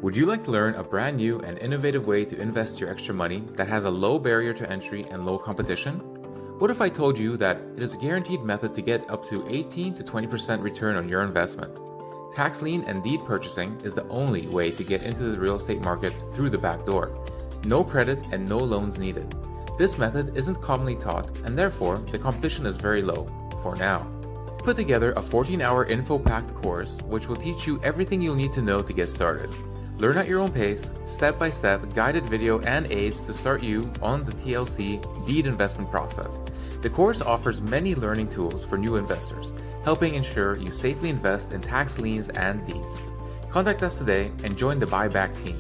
Would you like to learn a brand new and innovative way to invest your extra money that has a low barrier to entry and low competition? What if I told you that it is a guaranteed method to get up to 18 to 20% return on your investment? Tax lien and deed purchasing is the only way to get into the real estate market through the back door. No credit and no loans needed. This method isn't commonly taught, and therefore the competition is very low, for now. Put together a 14-hour info-packed course which will teach you everything you'll need to know to get started. Learn at your own pace, step-by-step guided video and aids to start you on the TLC deed investment process. The course offers many learning tools for new investors, helping ensure you safely invest in tax liens and deeds. Contact us today and join the buyback team.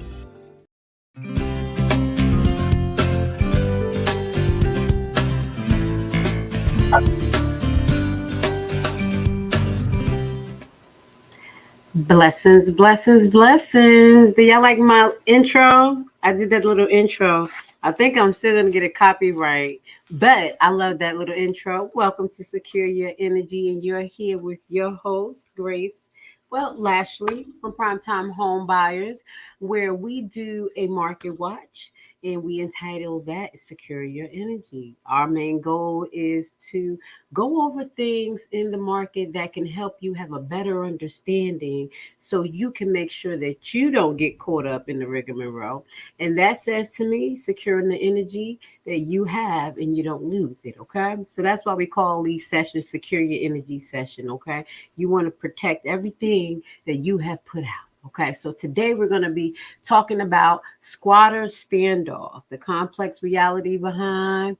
Blessings, blessings, blessings. Do y'all like my intro? I did that little intro. I think I'm still going to get a copyright, but I love that little intro. Welcome to Secure Your Energy, and you're here with your host, Grace. Well, Lashley from Primetime Home Buyers, where we do a market watch and we entitle that Secure Your Energy. Our main goal is to go over things in the market that can help you have a better understanding so you can make sure that you don't get caught up in the rigmarole. And that says to me, securing the energy that you have and you don't lose it. Okay. So that's why we call these sessions Secure Your Energy session. Okay. You want to protect everything that you have put out. Okay, so today we're going to be talking about squatters standoff, the complex reality behind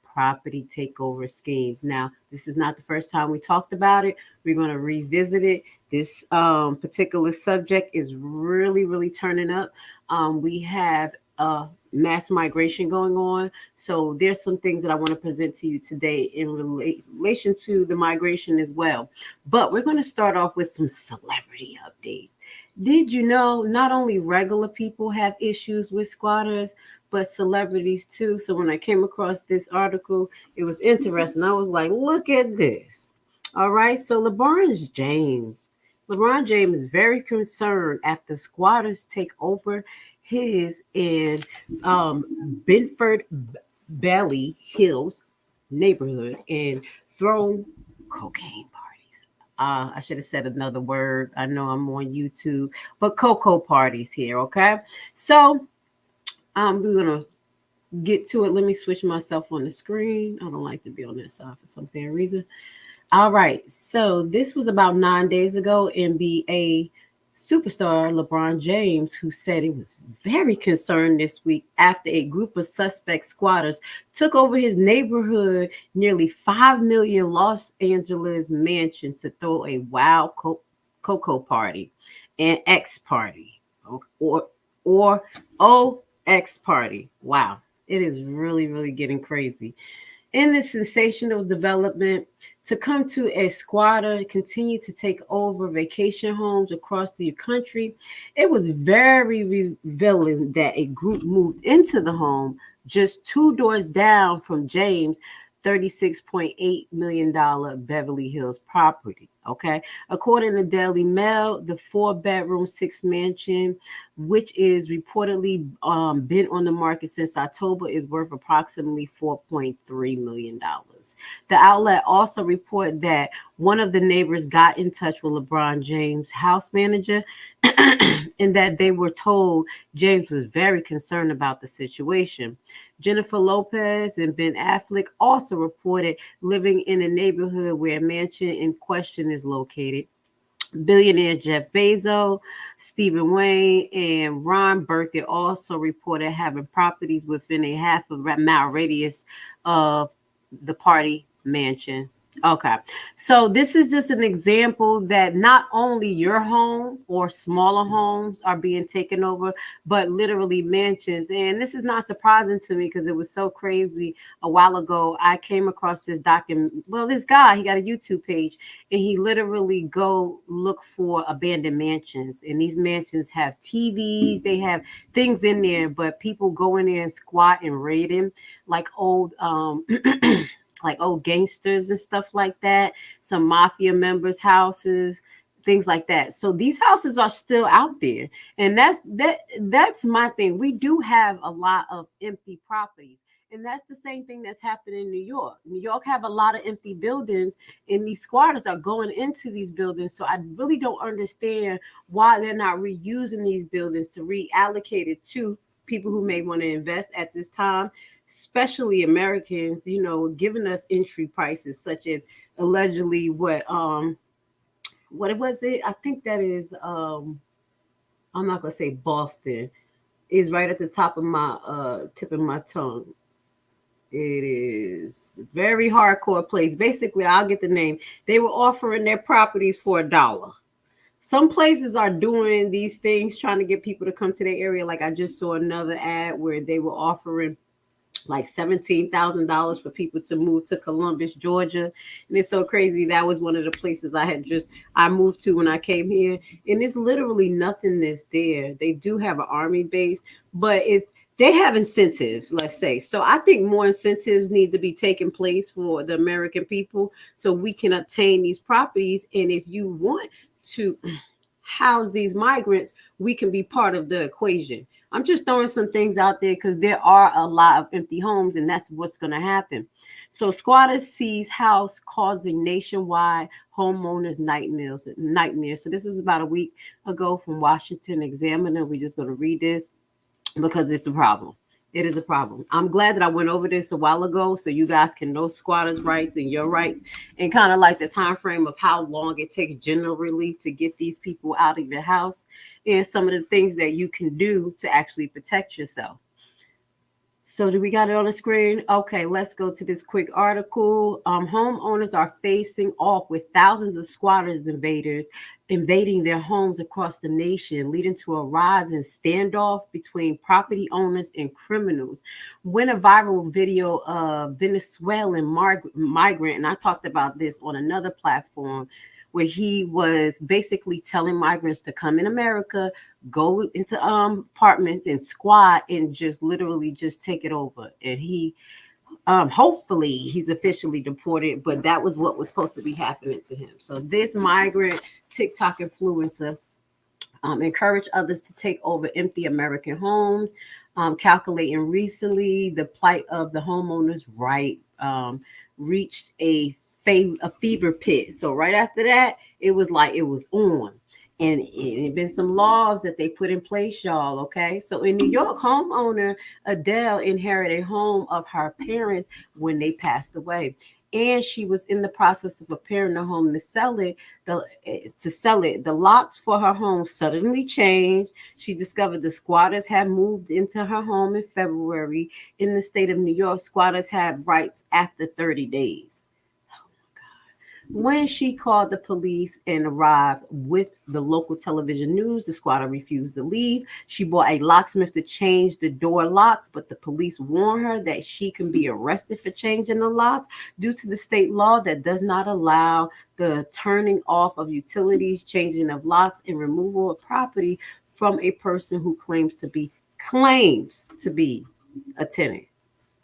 property takeover schemes. Now, this is not the first time we talked about it. We're going to revisit it. This particular subject is really, really turning up. We have mass migration going on. So there's some things that I want to present to you today in relation to the migration as well. But we're going to start off with some celebrity updates. Did you know not only regular people have issues with squatters, but celebrities too? So when I came across this article, it was interesting. I was like, look at this. All right. So LeBron James is very concerned after squatters take over his in Bedford Valley Hills neighborhood and throw cocaine parties. I should have said another word. I know I'm on YouTube, but cocoa parties here. Okay, so we're gonna get to it. Let me switch myself on the screen. I don't like to be on this side for some fair reason. All right, so this was about 9 days ago. NBA superstar LeBron James, who said he was very concerned this week after a group of suspect squatters took over his neighborhood, nearly 5 million Los Angeles mansion to throw a wild cocoa party, an X party, or or OX party. Wow, it is really, really getting crazy. In this sensational development, to come to a squatter continue to take over vacation homes across the country, it was very revealing that a group moved into the home just two doors down from James' $36.8 million Beverly Hills property. Okay. According to Daily Mail, the four-bedroom, six mansion, which is reportedly been on the market since October, is worth approximately $4.3 million. The outlet also reported that one of the neighbors got in touch with LeBron James' house manager and that they were told James was very concerned about the situation. Jennifer Lopez and Ben Affleck also reported living in a neighborhood where a mansion in question is located. Billionaire Jeff Bezos, Stephen Wayne, and Ron Burkett also reported having properties within a half a mile radius of the party mansion. Okay. So this is just an example that not only your home or smaller homes are being taken over, but literally mansions. And this is not surprising to me because it was so crazy. A while ago, I came across this document. Well, this guy, he got a YouTube page and he literally go look for abandoned mansions. And these mansions have TVs, they have things in there, but people go in there and squat and raid them like old like old gangsters and stuff like that, some mafia members' houses. things like that. So these houses are still out there, and that's my thing. We do have a lot of empty properties, and that's the same thing that's happening in New York. New York have a lot of empty buildings, and these squatters are going into these buildings. So I really don't understand why they're not reusing these buildings to reallocate it to people who may want to invest at this time, especially Americans, giving us entry prices such as allegedly what was it? I think that is I'm not gonna say Boston, is right at the top of my tip of my tongue. It is very hardcore place. Basically, I'll get the name. They were offering their properties for $1. Some places are doing these things trying to get people to come to their area. Like I just saw another ad where they were offering like $17,000 for people to move to Columbus, Georgia. And it's so crazy. That was one of the places I moved to when I came here. And it's literally nothing that's there. They do have an army base, but they have incentives, let's say. So I think more incentives need to be taking place for the American people so we can obtain these properties. And if you want to house these migrants, we can be part of the equation. I'm just throwing some things out there because there are a lot of empty homes, and that's what's going to happen. So, squatters seize house, causing nationwide homeowners nightmares. Nightmares. So, this was about a week ago from Washington Examiner. We're just going to read this because it's a problem. It is a problem. I'm glad that I went over this a while ago so you guys can know squatters' rights and your rights and kind of like the time frame of how long it takes generally to get these people out of your house and some of the things that you can do to actually protect yourself. So do we got it on the screen? Okay, let's go to this quick article. Homeowners are facing off with thousands of squatters invading their homes across the nation, leading to a rise in standoff between property owners and criminals. When a viral video of Venezuelan migrant, and I talked about this on another platform, where he was basically telling migrants to come in America, go into apartments and squat and just literally just take it over. And he hopefully he's officially deported, but that was what was supposed to be happening to him. So this migrant TikTok influencer encouraged others to take over empty American homes, calculating recently the plight of the homeowners right reached a fever pit. So right after that, it was like it was on. And it had been some laws that they put in place, y'all. Okay. So in New York, homeowner Adele inherited a home of her parents when they passed away. And she was in the process of preparing the home to sell it. The locks for her home suddenly changed. She discovered the squatters had moved into her home in February. In the state of New York, squatters have rights after 30 days. When she called the police and arrived with the local television news, the squatter refused to leave. She bought a locksmith to change the door locks, but the police warned her that she can be arrested for changing the locks due to the state law that does not allow the turning off of utilities, changing of locks, and removal of property from a person who claims to be a tenant.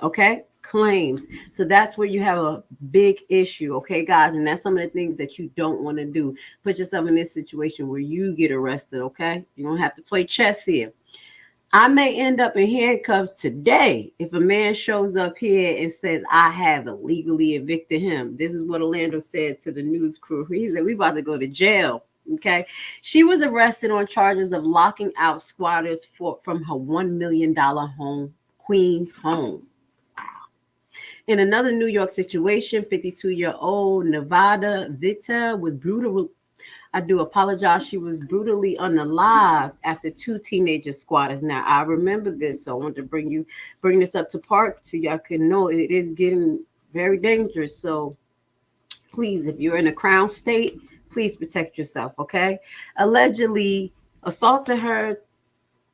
Okay, claims. So that's where you have a big issue. Okay, guys, and that's some of the things that you don't want to do. Put yourself in this situation where you get arrested. Okay, you don't have to play chess here. I may end up in handcuffs today if a man shows up here and says I have illegally evicted him. This is what Orlando said to the news crew. He said we about to go to jail. Okay, she was arrested on charges of locking out squatters from her $1 million home, Queens home. In another New York situation, 52-year-old Nevada Vita was brutal. I do apologize. She was brutally unalived after two teenager squatters. Now I remember this, so I want to bring this up to park so y'all can know it is getting very dangerous. So please, if you're in a Crown state, please protect yourself. Okay. Allegedly assaulted her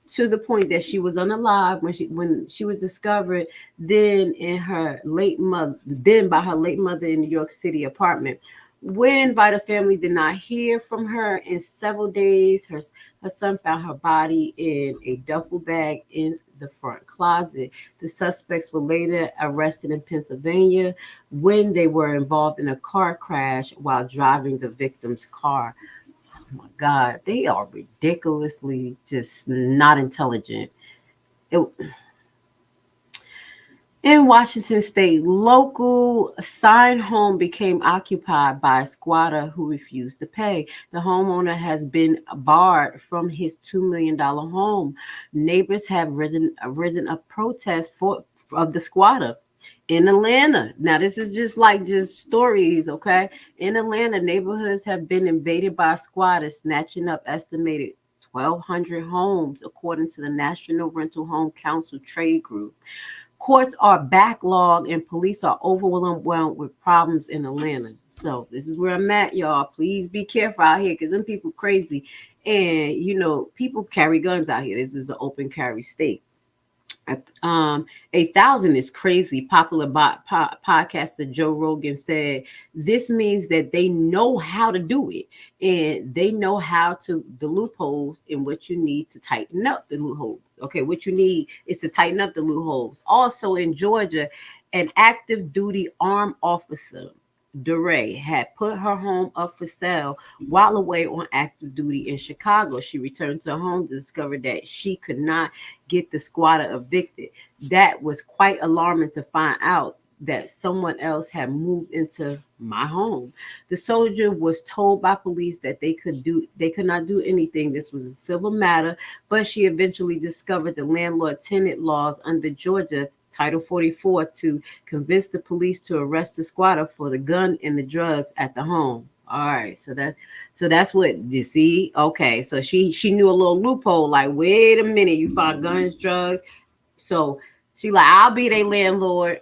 to the point that she was unalive when she was discovered then by her late mother in New York City apartment. When Vita family did not hear from her in several days, her son found her body in a duffel bag in the front closet. The suspects were later arrested in Pennsylvania when they were involved in a car crash while driving the victim's car. my God, they are ridiculously just not intelligent. It, in Washington state, local assigned home became occupied by a squatter who refused to pay. The homeowner has been barred from his $2 million home. Neighbors have risen a protest for of the squatter. In Atlanta, now this is just stories, okay? In Atlanta, neighborhoods have been invaded by squatters, snatching up estimated 1,200 homes, according to the National Rental Home Council Trade Group. Courts are backlogged and police are overwhelmed with problems in Atlanta. So this is where I'm at, y'all. Please be careful out here because them people crazy. And people carry guns out here. This is an open carry state. Um, 8,000 is crazy. Popular podcaster Joe Rogan said this means that they know how to do it and they know how to the loopholes in what you need to tighten up the loopholes. Okay, what you need is to tighten up the loopholes. Also in Georgia, an active duty armed officer DeRay had put her home up for sale while away on active duty in Chicago. She returned to her home to discover that she could not get the squatter evicted. That was quite alarming to find out that someone else had moved into my home. The soldier was told by police that they could not do anything. This was a civil matter, but she eventually discovered the landlord tenant laws under Georgia Title 44 to convince the police to arrest the squatter for the gun and the drugs at the home. All right, so that's what you see. Okay, so she knew a little loophole. Like, wait a minute, you found guns, drugs. So she like, I'll be their landlord.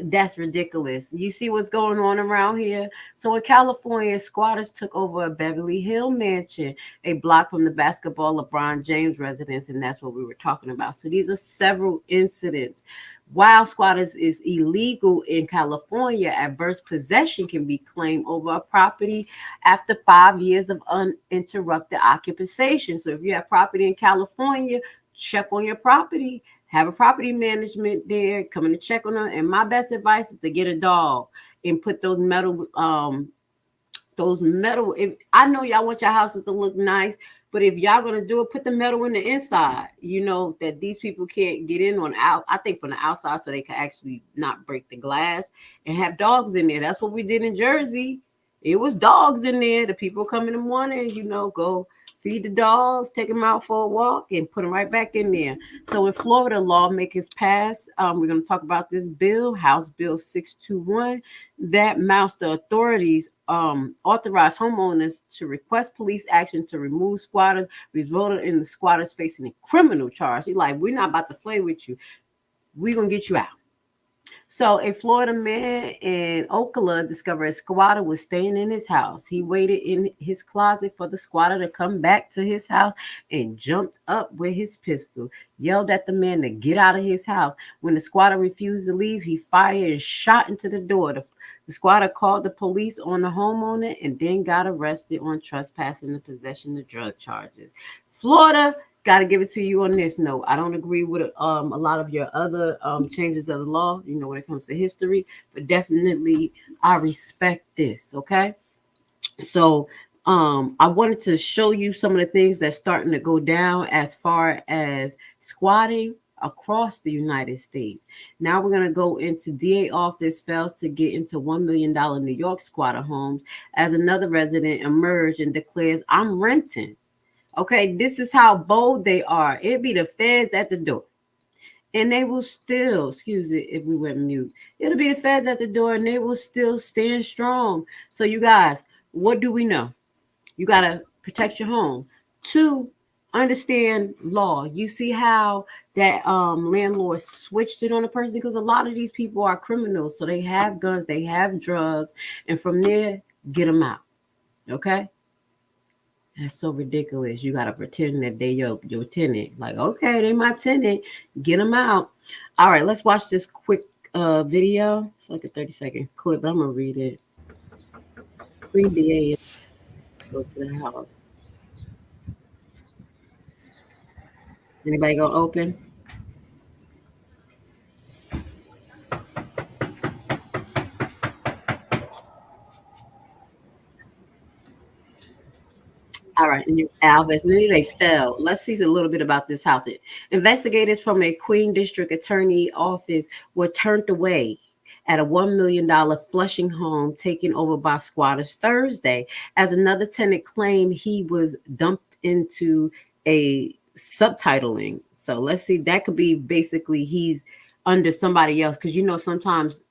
That's ridiculous. You see what's going on around here? So in California, squatters took over a Beverly Hill mansion, a block from the basketball LeBron James residence, and that's what we were talking about. So these are several incidents. While squatters is illegal in California, adverse possession can be claimed over a property after 5 years of uninterrupted occupation. So if you have property in California, check on your property, have a property management there coming to check on them. And my best advice is to get a dog and put those metal. If I know y'all want your houses to look nice, but if y'all gonna do it, put the metal in the inside. You know that these people can't get in on out. I think from the outside, so they can actually not break the glass and have dogs in there. That's what we did in Jersey. It was dogs in there. The people come in the morning, go feed the dogs, take them out for a walk, and put them right back in there. So in Florida, lawmakers passed. We're going to talk about this bill, House Bill 621, that mounts the authorities authorize homeowners to request police action to remove squatters, resulting in the squatters facing a criminal charge. You're like, we're not about to play with you. We're going to get you out. So, a Florida man in Ocala discovered a squatter was staying in his house. He waited in his closet for the squatter to come back to his house and jumped up with his pistol, yelled at the man to get out of his house. When the squatter refused to leave, he fired and shot into the door. The squatter called the police on the homeowner and then got arrested on trespassing and possession of drug charges. Florida, got to give it to you on this note. I don't agree with a lot of your other changes of the law, when it comes to history, but definitely I respect this. Okay. So I wanted to show you some of the things that's starting to go down as far as squatting across the United States. Now we're going to go into DA office fails to get into $1 million New York squatter homes as another resident emerged and declares, I'm renting. Okay, this is how bold they are. It be the feds at the door. And they will still, excuse it if we went mute. It'll be the feds at the door and they will still stand strong. So you guys, what do we know? You got to protect your home. Two, understand law. You see how that landlord switched it on a person because a lot of these people are criminals. So they have guns, they have drugs, and from there, get them out. Okay? That's so ridiculous. You gotta pretend that they your tenant. Like, okay, they my tenant. Get them out. All right, let's watch this quick video. It's like a 30-second clip. I'm gonna read it. Green DA go to the house. Anybody gonna open? All Alvis, and then they fell. Let's see a little bit about this house. Investigators from a Queen District Attorney office were turned away at a $1 million Flushing home taken over by squatters Thursday, as another tenant claimed he was dumped into a subtitling. So let's see, that could be basically he's under somebody else, because sometimes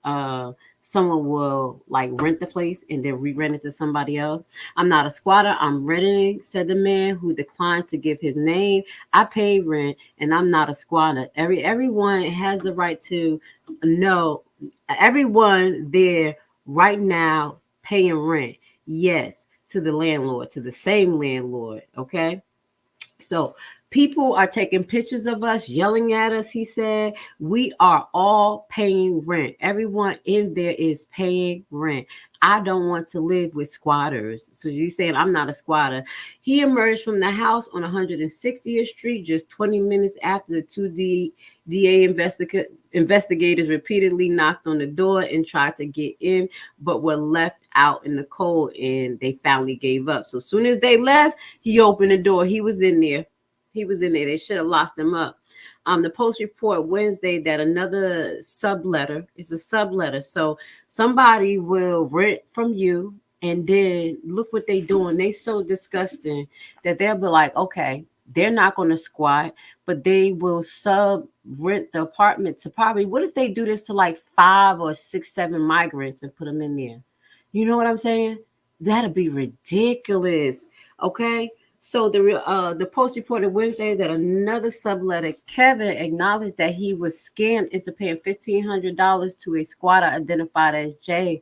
someone will like rent the place and then re-rent it to somebody else. I'm not a squatter, I'm renting, said the man who declined to give his name. I pay rent and I'm not a squatter. Everyone has the right to know. Everyone there right now paying rent, yes, to the landlord, to the same landlord. Okay, so people are taking pictures of us, yelling at us. He said, we are all paying rent. Everyone in there is paying rent. I don't want to live with squatters. So you saying I'm not a squatter. He emerged from the house on 160th Street just 20 minutes after the two DA investigators repeatedly knocked on the door and tried to get in, but were left out in the cold, and they finally gave up. So as soon as they left, he opened the door. He was in there. They should have locked him up. The Post report Wednesday that another subletter is a subletter. So somebody will rent from you, and then look what they doing. They so disgusting that they'll be like, okay, they're not going to squat, but they will sub rent the apartment to probably, what if they do this to like 5 or 6, 7 migrants and put them in there? You know what I'm saying? That'd be ridiculous. Okay. So the Post reported Wednesday that another subletter, Kevin, acknowledged that he was scammed into paying $1,500 to a squatter identified as Jay,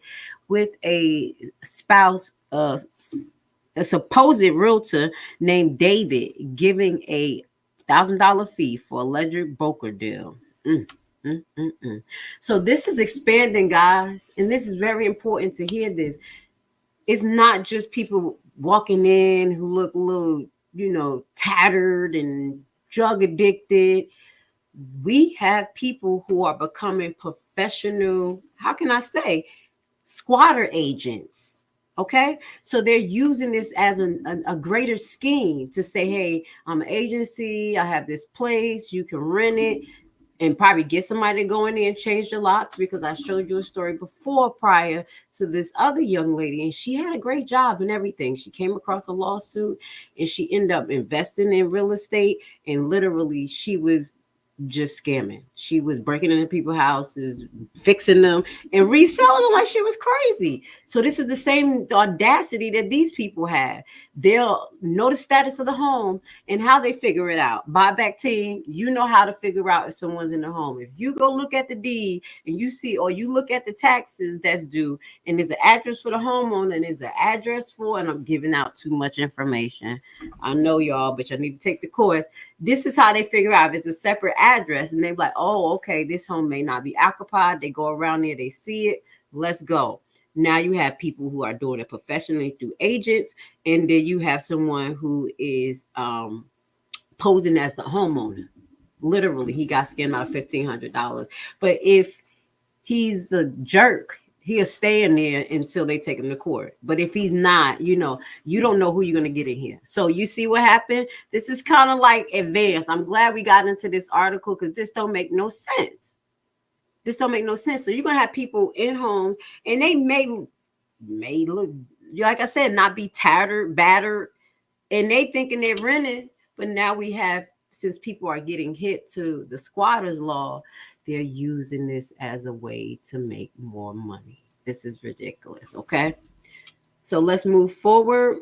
with a spouse, a supposed realtor named David, giving a $1,000 fee for alleged broker deal. So this is expanding, guys, and this is very important to hear this. It's not just people walking in who look a little, tattered and drug addicted. We have people who are becoming professional, how can I say, squatter agents. Okay, so they're using this as a greater scheme to say, hey, I'm an agency, I have this place, you can rent it, and probably get somebody to go in there and change the locks, because I showed you a story before prior to this other young lady, and she had a great job and everything. She came across a lawsuit and she ended up investing in real estate, and literally she was just scamming. She was breaking into people's houses, fixing them, and reselling them like she was crazy. So this is the same audacity that these people have. They'll know the status of the home and how they figure it out. Buyback team, you know how to figure out if someone's in the home. If you go look at the deed and you see, or you look at the taxes that's due, and there's an address for the homeowner and there's an address for, and I'm giving out too much information. I know y'all, but y'all need to take the course. This is how they figure out if it's a separate address, and they're like, oh, okay, this home may not be occupied. They go around there, they see it, let's go. Now you have people who are doing it professionally through agents, and then you have someone who is posing as the homeowner. Literally, he got scammed out of $1,500. But if he's a jerk, he'll stay in there until they take him to court. But if he's not, you don't know who you're going to get in here. So you see what happened? This is kind of like advanced. I'm glad we got into this article, because this don't make no sense. So you're going to have people in homes, and they may look, like I said, not be tattered, battered, and they thinking they're renting. But now we have, since people are getting hit to the squatters law, they're using this as a way to make more money. This is ridiculous. Okay, so let's move forward.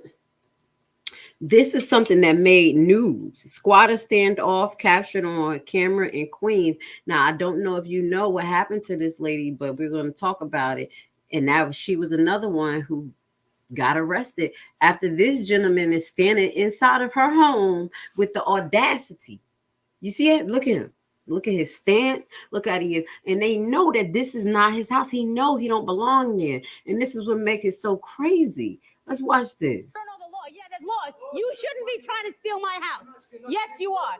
This is something that made news. Squatter standoff captured on camera in Queens. Now, I don't know if you know what happened to this lady, but we're going to talk about it. And now she was another one who got arrested after this gentleman is standing inside of her home with the audacity. You see it? Look at him. Look at his stance. Look at he is. And they know that this is not his house. He know he don't belong there. And this is what makes it so crazy. Let's watch this. Turn on the law. Yeah, there's laws. You shouldn't be trying to steal my house. Yes, you are.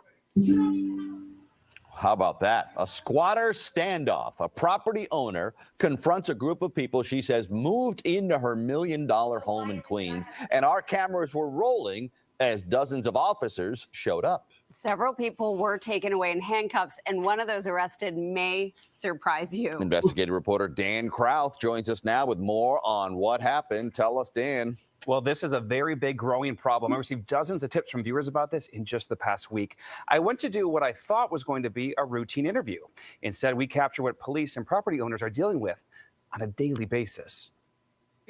How about that? A squatter standoff. A property owner confronts a group of people she says moved into her $1 million home in Queens, and our cameras were rolling as dozens of officers showed up. Several people were taken away in handcuffs, and one of those arrested may surprise you. Investigative reporter Dan Krauth joins us now with more on what happened. Tell us, Dan. Well, this is a very big growing problem. I received dozens of tips from viewers about this in just the past week. I went to do what I thought was going to be a routine interview. Instead, we capture what police and property owners are dealing with on a daily basis.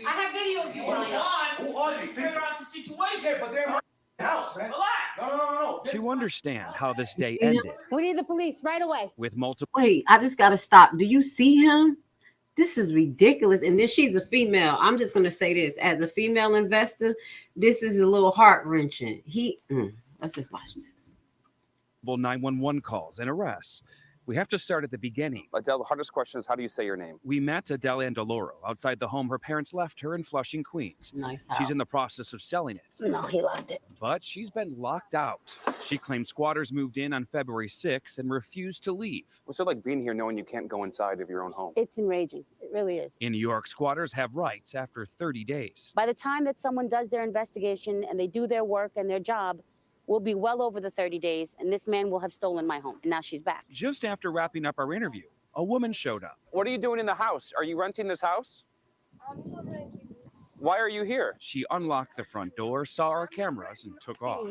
I have video of you. Who are these people? Figure out the situation. Yeah, but they're in my house, man. Relax. No. To understand how this day ended, We need the police right away. with multiple Wait, I just gotta stop. Do you see him? This is ridiculous. And then she's a female. I'm just gonna say this as a female investor, this is a little heart-wrenching. Let's just watch this. 911 calls and arrests. We have to start at the beginning. Adele, the hardest question is, how do you say your name? We met Adele Andaloro outside the home her parents left her in Flushing, Queens. Nice She's in the process of selling it, No, he locked it. but she's been locked out. She claims squatters moved in on February 6th and refused to leave. What's it like being here knowing you can't go inside of your own home? It's enraging. It really is. In New York, squatters have rights after 30 days. By the time that someone does their investigation and they do their work and their job, we'll be well over the 30 days, and this man will have stolen my home. And now she's back. Just after wrapping up our interview, a woman showed up. What are you doing in the house? Are you renting this house? Why are you here? She unlocked the front door, saw our cameras, and took off.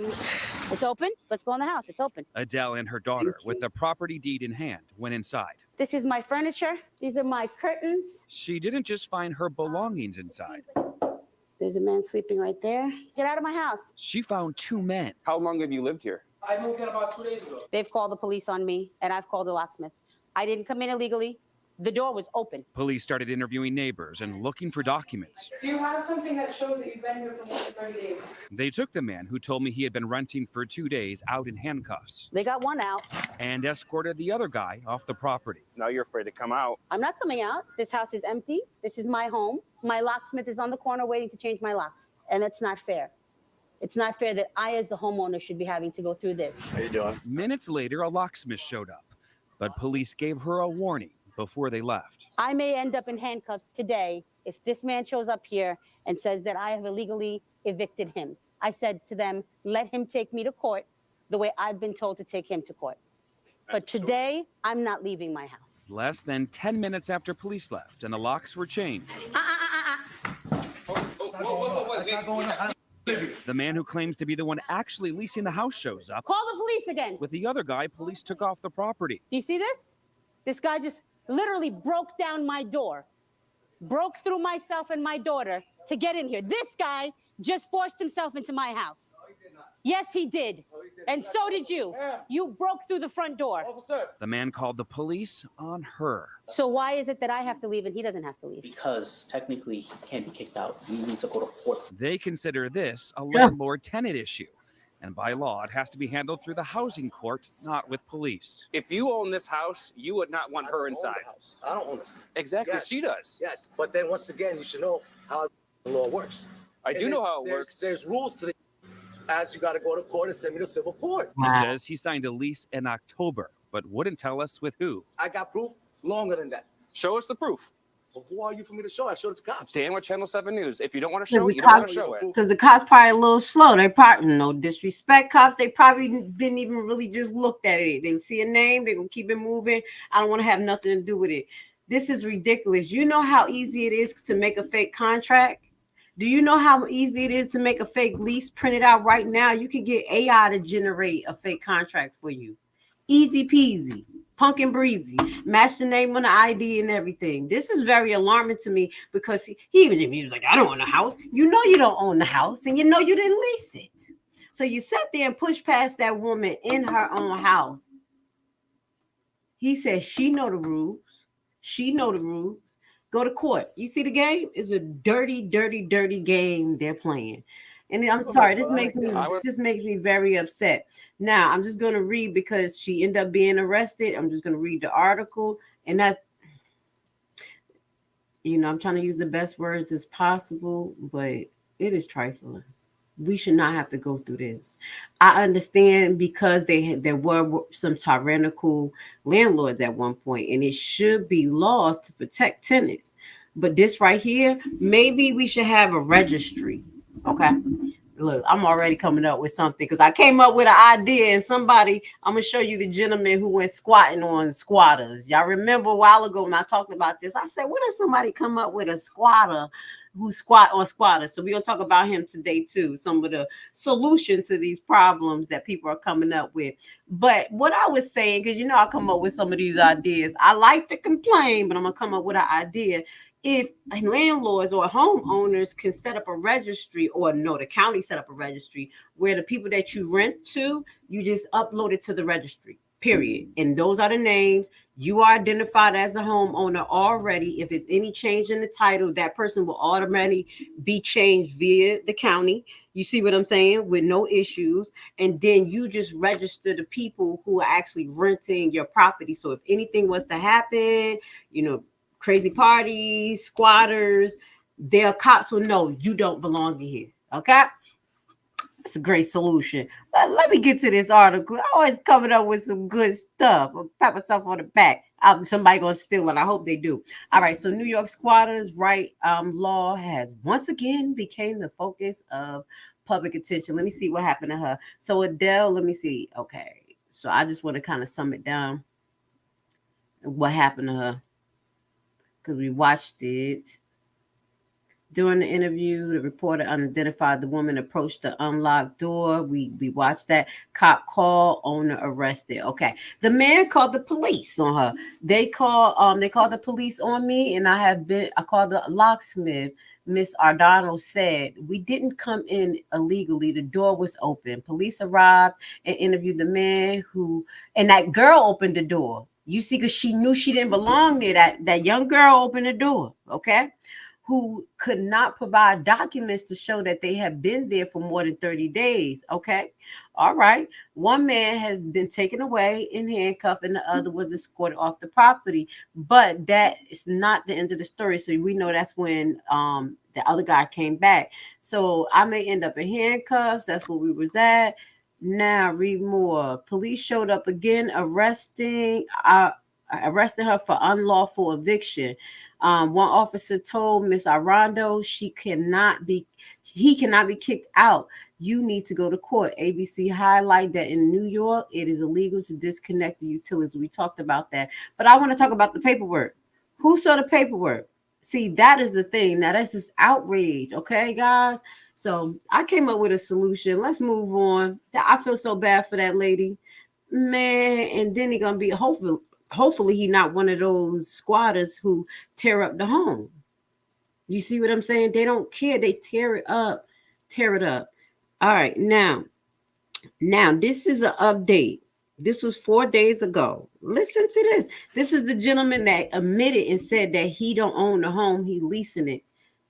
It's open. Let's go in the house. It's open. Adele and her daughter, with the property deed in hand, went inside. This is my furniture. These are my curtains. She didn't just find her belongings inside. There's a man sleeping right there. Get out of my house. She found two men. How long have you lived here? I moved in about 2 days ago. They've called the police on me, and I've called the locksmith. I didn't come in illegally. The door was open. Police started interviewing neighbors and looking for documents. Do you have something that shows that you've been here for more than 30 days? They took the man who told me he had been renting for 2 days out in handcuffs They got one out. and escorted the other guy off the property. Now you're afraid to come out. I'm not coming out. This house is empty. This is my home. My locksmith is on the corner waiting to change my locks. And that's not fair. It's not fair that I, as the homeowner, should be having to go through this. How you doing? Minutes later, a locksmith showed up, but police gave her a warning before they left. I may end up in handcuffs today if this man shows up here and says that I have illegally evicted him. I said to them, let him take me to court the way I've been told to take him to court. But today, I'm not leaving my house. Less than 10 minutes after police left and the locks were changed, That's not going on. the man who claims to be the one actually leasing the house shows up. Call the police again. With the other guy, police took off the property. Do you see this? This guy just literally broke down my door, broke through myself and my daughter to get in here. This guy just forced himself into my house. Yes, he did. And so did you. You broke through the front door. The man called the police on her. So why is it that I have to leave and he doesn't have to leave? Because technically he can't be kicked out. We need to go to court. They consider this a landlord-tenant issue. And by law, it has to be handled through the housing court, not with police. If you own this house, you would not want her inside. I don't own it. Exactly, Yes. she does. Yes, but then once again, you should know how the law works. I do know how it works. There's rules to the as you got to go to court and send me to civil court. He says he signed a lease in October, but wouldn't tell us with who. I got proof longer than that. Show us the proof. But who are you for me to show? I showed it to cops. Dan with Channel 7 News. If you don't want to show the it, you don't want cops- to show it. Because the cops probably a little slow. They probably, no disrespect, cops. They probably didn't even really just looked at it. They see a name, they're going to keep it moving. I don't want to have nothing to do with it. This is ridiculous. You know how easy it is to make a fake contract? Do you know how easy it is to make a fake lease printed out right now? You can get AI to generate a fake contract for you. Easy peasy, punk and breezy. Match the name on the ID and everything. This is very alarming to me because he was like, I don't own a house. You know you don't own the house and you know you didn't lease it. So you sat there and pushed past that woman in her own house. He said she know the rules. She know the rules. Go to court. You see the game? It's a dirty, dirty, dirty game they're playing. And I'm sorry, this makes me very upset. Now I'm just gonna read because she ended up being arrested. I'm just gonna read the article, and that's, I'm trying to use the best words as possible, but it is trifling. We should not have to go through this. I understand because there were some tyrannical landlords at one point, and it should be laws to protect tenants. But this right here, maybe we should have a registry. Okay. Look, I'm already coming up with something because I came up with an idea and I'm going to show you the gentleman who went squatting on squatters. Y'all remember a while ago when I talked about this? I said, what if somebody come up with a squatter who squat on squatters? So we're going to talk about him today too. Some of the solution to these problems that people are coming up with. But what I was saying, because I come up with some of these ideas. I like to complain, but I'm going to come up with an idea. If landlords or homeowners can set up a registry, or no, the county set up a registry where the people that you rent to, you just upload it to the registry, period. And those are the names. You are identified as a homeowner already. If it's any change in the title, that person will automatically be changed via the county. You see what I'm saying? With no issues. And then you just register the people who are actually renting your property. So if anything was to happen, crazy parties, squatters, their cops will know you don't belong in here. Okay? It's a great solution. But let me get to this article. I always coming up with some good stuff. I'll pat myself on the back. Somebody gonna steal it. I hope they do. All right. So New York squatters' right law has once again became the focus of public attention. Let me see what happened to her. So Adele, let me see. Okay. So I just want to kind of sum it down. What happened to her? Because we watched it. During the interview, the reporter unidentified the woman approached the unlocked door. We watched that. Cop call, owner arrested. Okay. The man called the police on her. They called the police on me, and I called the locksmith. Miss Ardano said, we didn't come in illegally. The door was open. Police arrived and interviewed the man and that girl opened the door. You see, because she knew she didn't belong there. That young girl opened the door, okay? Who could not provide documents to show that they have been there for more than 30 days, okay? All right. One man has been taken away in handcuffs, and the other was escorted off the property. But that is not the end of the story. So we know that's when the other guy came back. So I may end up in handcuffs. That's where we was at. Now, read more. Police showed up again, arresting her for unlawful eviction. One officer told Miss Arando he cannot be kicked out. You need to go to court. ABC highlight that in New York, it is illegal to disconnect the utilities. We talked about that. But I want to talk about the paperwork. Who saw the paperwork? See, that is the thing. Now, that's just outrage. Okay, guys? So I came up with a solution. Let's move on. I feel so bad for that lady. Man, and then he's going to be hopefully he's not one of those squatters who tear up the home. You see what I'm saying? They don't care. They tear it up. All right. Now, this is an update. This was 4 days ago. Listen to this. This is the gentleman that admitted and said that he don't own the home. He leasing it.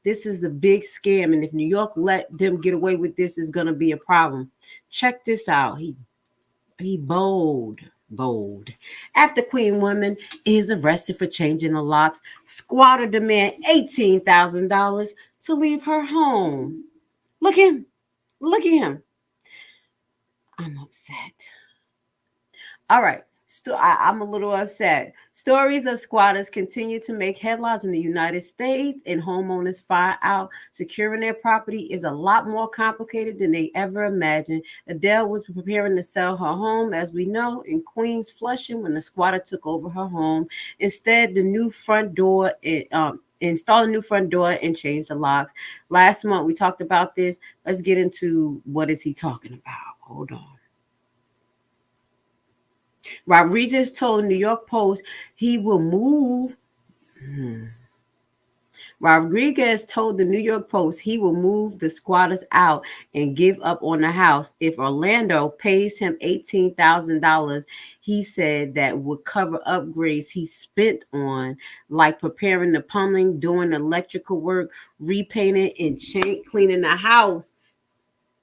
This is the big scam. And if New York let them get away with this, it's going to be a problem. Check this out. He bold. After Queen woman is arrested for changing the locks, squatter demand $18,000 to leave her home. Look at him. I'm upset. All right. I'm a little upset. Stories of squatters continue to make headlines in the United States, and homeowners find out securing their property is a lot more complicated than they ever imagined. Adele was preparing to sell her home, as we know, in Queens, Flushing, when the squatter took over her home. Instead, the new front door install a new front door and change the locks. Last month, we talked about this. Let's get into what is he talking about. Hold on. Rodriguez told New York Post he will move. Rodriguez told the New York Post he will move the squatters out and give up on the house if Orlando pays him $18,000. He said that would cover upgrades he spent on, like preparing the plumbing, doing electrical work, repainting, and cleaning the house.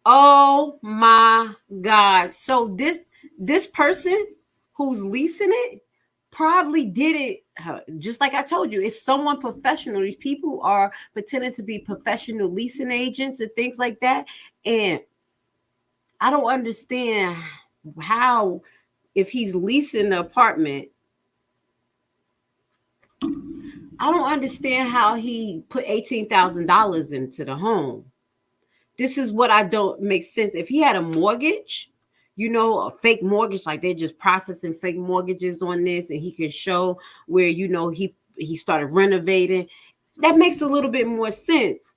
Oh my God! So this person who's leasing it probably did it just like I told you. It's someone professional. These people are pretending to be professional leasing agents and things like that. And I don't understand how, if he's leasing the apartment, I don't understand how he put $18,000 into the home. this is what I don't make sense. If he had a mortgage, a fake mortgage, like they're just processing fake mortgages on this, and he can show where he started renovating, that makes a little bit more sense.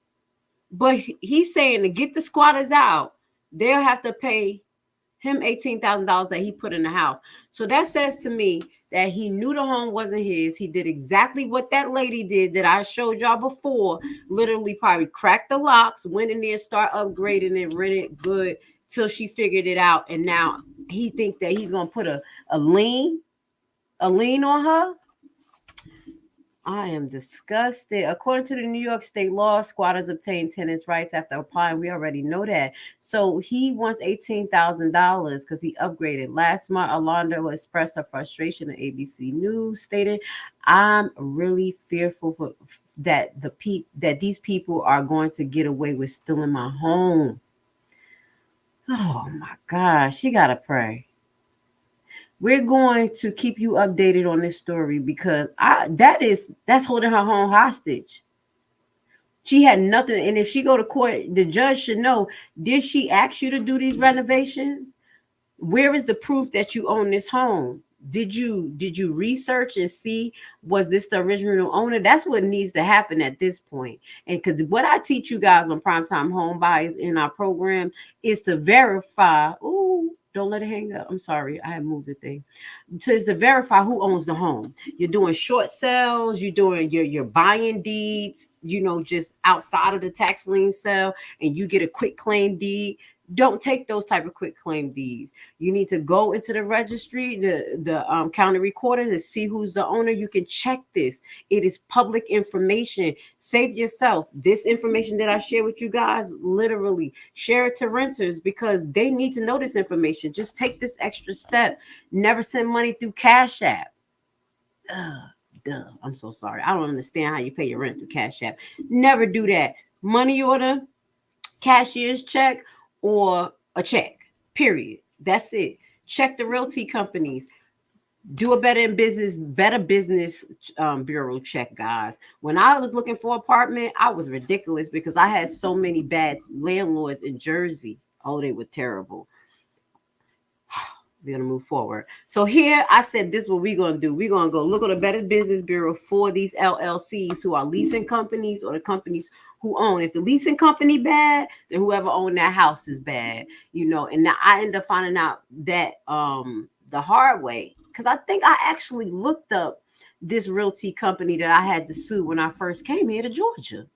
But he's saying to get the squatters out, they'll have to pay him $18,000 that he put in the house. So that says to me that he knew the home wasn't his. He did exactly what that lady did that I showed y'all before. Literally, probably cracked the locks, went in there, start upgrading it, rent it good till she figured it out. And now he think that he's gonna put a lien on her. I am disgusted. According to the New York state law, squatters obtain tenants' rights after applying. We already know that. So he wants $18,000 because he upgraded. Last month, Alonda expressed her frustration to ABC News, stating, "I'm really fearful that these people are going to get away with stealing my home." Oh my gosh, she gotta pray. We're going to keep you updated on this story because that's holding her home hostage. She had nothing, and if she go to court, the judge should know, did she ask you to do these renovations? Where is the proof that you own this home? Did you research and see, was this the original owner? That's what needs to happen at this point. And because what I teach you guys on Primetime Home Buyers in our program is to verify. Ooh, don't let it hang up. I'm sorry, I have moved the thing. So it's to verify who owns the home. You're doing short sales, you're doing your buying deeds, just outside of the tax lien sale, and you get a quick claim deed. Don't take those type of quick claim deeds. You need to go into the registry, the county recorder, to see who's the owner. You can check this. It is public information. Save yourself. This information that I share with you guys, literally share it to renters because they need to know this information. Just take this extra step. Never send money through Cash App. I'm so sorry. I don't understand how you pay your rent through Cash App. Never do that. Money order, cashier's check, or a check, period. That's it. Check the realty companies. Do a better business bureau check, guys. When I was looking for an apartment, I was ridiculous because I had so many bad landlords in Jersey. Oh, they were terrible. We're going to move forward. So here I said, this is what we're going to do. We're going to go look at the Better Business Bureau for these LLCs who are leasing companies or the companies who own. If the leasing company bad, then whoever owned that house is bad, And now I end up finding out that the hard way, because I think I actually looked up this realty company that I had to sue when I first came here to Georgia.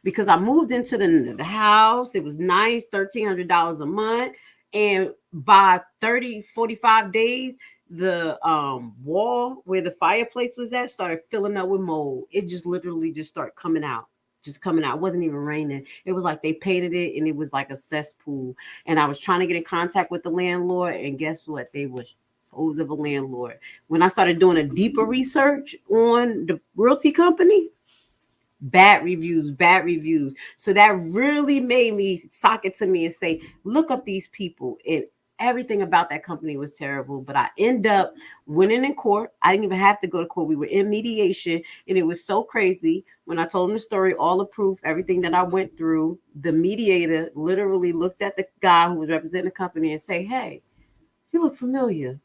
Because I moved into the house. It was nice, $1,300 a month. And by 45 days, the wall where the fireplace was at started filling up with mold. It just literally just started coming out. Just coming out. It wasn't even raining. It was like they painted it and it was like a cesspool. And I was trying to get in contact with the landlord. And guess what? They were hoes of a landlord. When I started doing a deeper research on the realty company, bad reviews. So that really made me sock it to me and say, look up these people. And everything about that company was terrible. But I end up winning in court. I didn't even have to go to court. We were in mediation. And it was so crazy. When I told him the story, all the proof, everything that I went through, the mediator literally looked at the guy who was representing the company and say, "Hey, you look familiar."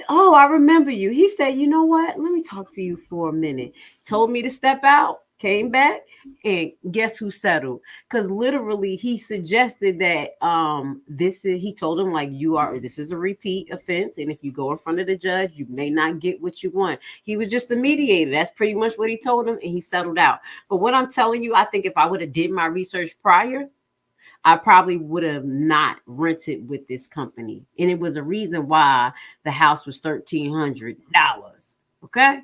I remember you. He said, "You know what? Let me talk to you for a minute." Told me to step out, came back, and guess who settled? Because literally he suggested that he told him, like, this is a repeat offense, and if you go in front of the judge, you may not get what you want. He was just a mediator. That's pretty much what he told him, and he settled out. But what I'm telling you, I think if I would have did my research prior, I probably would have not rented with this company. And it was a reason why the house was $1,300. Okay.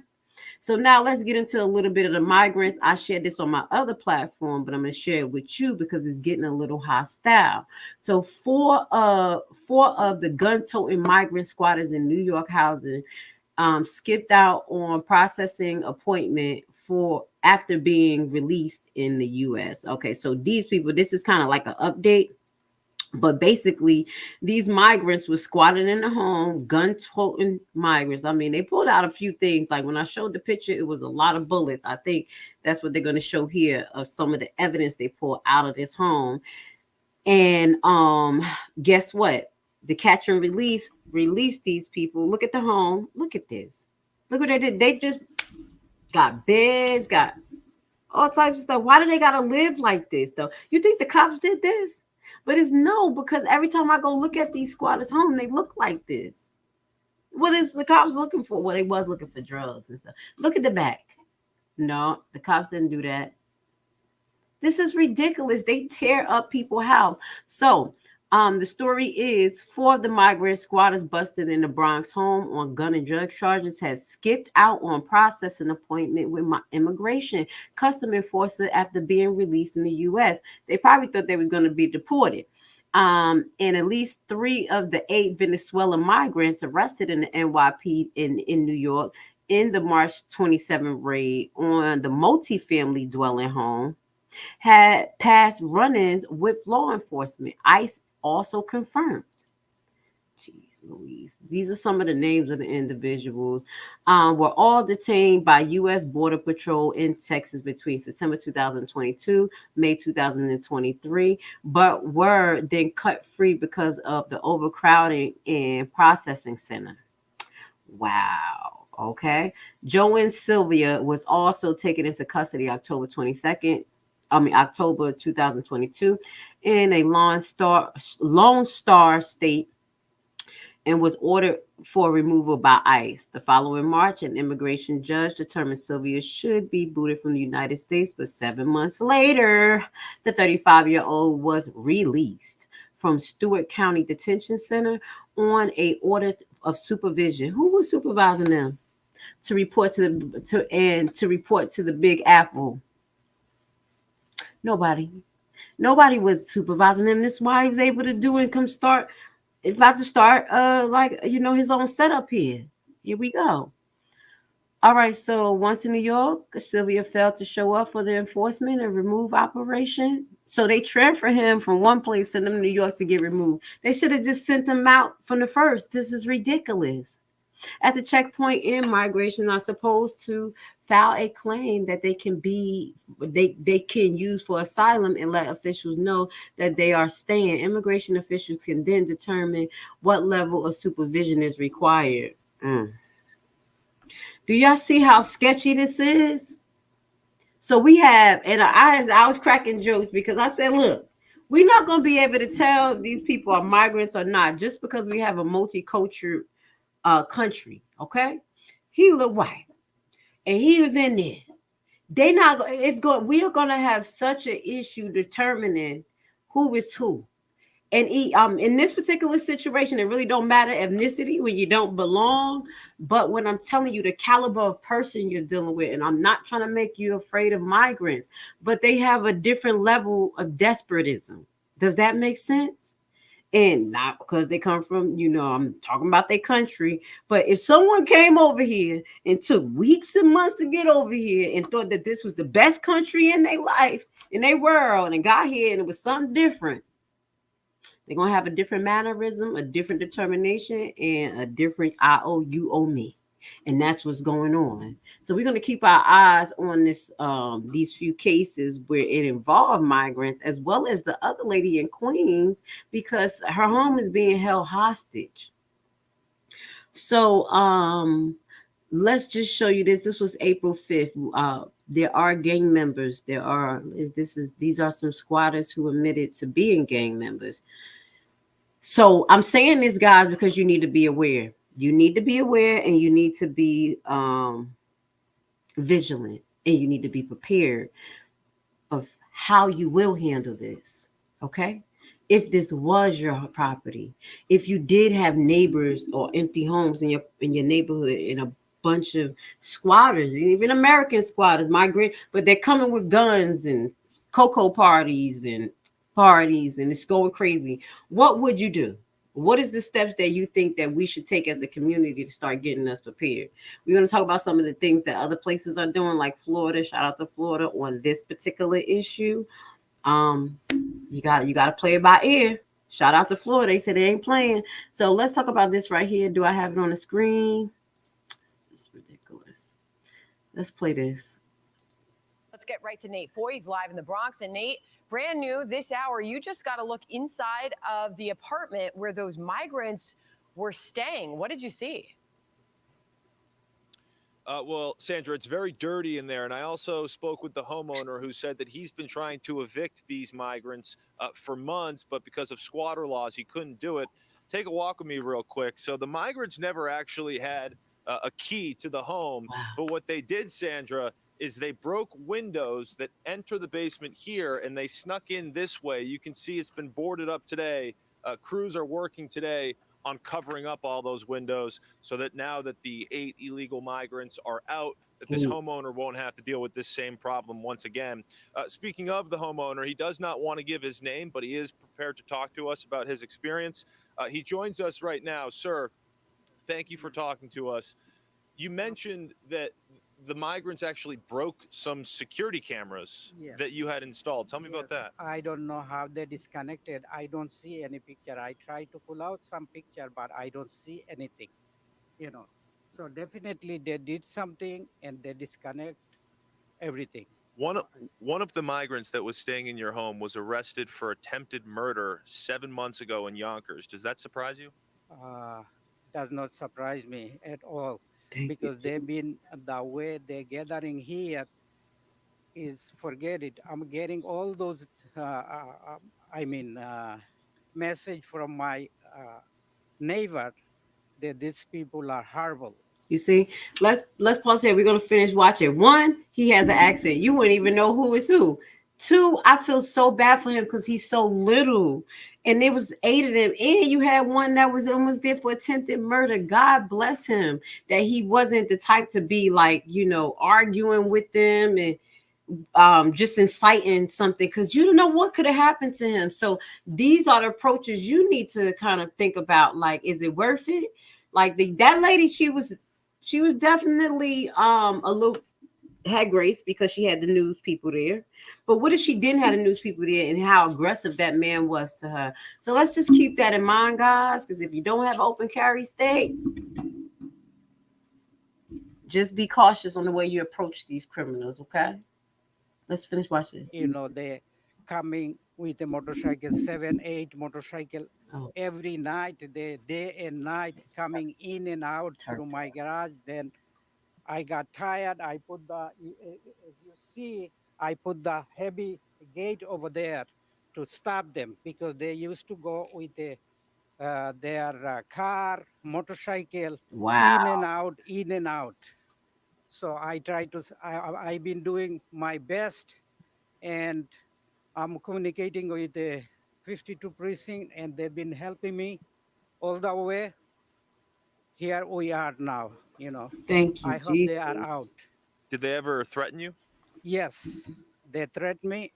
So now let's get into a little bit of the migrants. I shared this on my other platform, but I'm going to share it with you because it's getting a little hostile. So four of the gun-toting migrant squatters in New York housing skipped out on processing appointment after being released in the U.S. Okay, so these people, this is kind of like an update But basically, these migrants were squatting in the home, gun-toting migrants. I mean, they pulled out a few things. Like when I showed the picture, it was a lot of bullets. I think that's what they're going to show here of some of the evidence they pulled out of this home. And guess what? The catch and release released these people. Look at the home. Look at this. Look what they did. They just got beds, got all types of stuff. Why do they gotta live like this though? You think the cops did this? But it's no, because every time I go look at these squatters' home, they look like this. What is the cops looking for? Well, they was looking for drugs and stuff. Look at the back. No, the cops didn't do that. This is ridiculous. They tear up people's house. So the story is 4 of the migrant squatters busted in the Bronx home on gun and drug charges has skipped out on processing appointment with my immigration custom enforcer after being released in the U.S. They probably thought they was going to be deported. And at least 3 of the 8 Venezuelan migrants arrested in the NYP in New York in the March 27 raid on the multifamily dwelling home had past run-ins with law enforcement. ICE also confirmed. Jeez Louise. These are some of the names of the individuals. Were all detained by U.S. Border Patrol in Texas between September 2022, May 2023, but were then cut free because of the overcrowding in processing center. Wow. Okay. Joe and Sylvia was also taken into custody October 2022 in a Lone Star state and was ordered for removal by ICE. The following March, an immigration judge determined Sylvia should be booted from the United States, but 7 months later, the 35-year-old was released from Stewart County Detention Center on a order of supervision. Who was supervising them? To report to the Big Apple. Nobody was supervising him. This is why he was able to do it. His own setup here. Here we go. All right, so once in New York, Sylvia failed to show up for the enforcement and remove operation. So they transferred him from one place, sent him to New York to get removed. They should have just sent him out from the first. This is ridiculous. At the checkpoint in migration are supposed to file a claim that they can use for asylum and let officials know that they are staying. Immigration officials can then determine what level of supervision is required. Do y'all see how sketchy this is? So we have, and I was cracking jokes because I said, look, we're not going to be able to tell if these people are migrants or not just because we have a multicultural country. Okay, he looked white and he was in there. We are going to have such an issue determining who is who. And in this particular situation, it really don't matter ethnicity when you don't belong. But when I'm telling you the caliber of person you're dealing with, and I'm not trying to make you afraid of migrants, but they have a different level of desperatism. Does that make sense? And not because they come from, I'm talking about their country. But if someone came over here and took weeks and months to get over here and thought that this was the best country in their life, in their world, and got here and it was something different, they're going to have a different mannerism, a different determination, and a different you owe me. And that's what's going on. So we're going to keep our eyes on these few cases where it involved migrants, as well as the other lady in Queens, because her home is being held hostage. So let's just show you this. This was April 5th. There are gang members. These are some squatters who admitted to being gang members. So I'm saying this, guys, because you need to be aware. You need to be aware, and you need to be vigilant, and you need to be prepared of how you will handle this. Okay? If this was your property, if you did have neighbors or empty homes in your neighborhood, and a bunch of squatters, even American squatters, migrant, but they're coming with guns and cocoa parties and it's going crazy. What would you do? What is the steps that you think that we should take as a community to start getting us prepared? We're going to talk about some of the things that other places are doing, like Florida. Shout out to Florida on this particular issue. You got to play it by ear. Shout out to Florida. They said they ain't playing. So let's talk about this right here. Do I have it on the screen? This is ridiculous. Let's play this. Let's get right to Nate Foy. He's live in the Bronx. And Nate, brand new this hour, you just got to look inside of the apartment where those migrants were staying. What did you see? Well, Sandra, it's very dirty in there. And I also spoke with the homeowner who said that he's been trying to evict these migrants for months, but because of squatter laws, he couldn't do it. Take a walk with me real quick. So the migrants never actually had a key to the home. Wow. But what they did, Sandra, is they broke windows that enter the basement here, and they snuck in this way. You can see it's been boarded up today. Crews are working today on covering up all those windows so that now that the 8 illegal migrants are out, that this homeowner won't have to deal with this same problem once again. Speaking of the homeowner, he does not want to give his name, but he is prepared to talk to us about his experience. He joins us right now. Sir, thank you for talking to us. You mentioned that the migrants actually broke some security cameras that you had installed. Tell me about that. I don't know how they disconnected. I don't see any picture. I try to pull out some picture, but I don't see anything, you know. So definitely they did something and they disconnect everything. One of the migrants that was staying in your home was arrested for attempted murder 7 months ago in Yonkers. Does that surprise you? Does not surprise me at all. Because they've been the way they're gathering here is forget it. I'm getting all those message from my neighbor that these people are horrible. You see, let's pause here. We're gonna finish watching. One, he has an accent. You wouldn't even know who is who. Two, I feel so bad for him because he's so little. And there was 8 of them. And you had one that was almost there for attempted murder. God bless him that he wasn't the type to be like, arguing with them and just inciting something, because you don't know what could have happened to him. So these are the approaches you need to kind of think about. Like, is it worth it? Like that lady, she was definitely a little had grace because she had the news people there. But what if she didn't have the news people there and how aggressive that man was to her? So let's just keep that in mind, guys, because if you don't have open carry state, just be cautious on the way you approach these criminals, okay? Let's finish watching. They're coming with a motorcycle, 7, 8 motorcycle every night. They day and night coming in and out through my garage. Then I got tired. I put as you see, I put the heavy gate over there to stop them because they used to go with their car, motorcycle, in and out. So I try to, I've been doing my best, and I'm communicating with the 52 precinct, and they've been helping me all the way. Here we are now, Thank you, I hope they are out. Did they ever threaten you? Yes, they threatened me.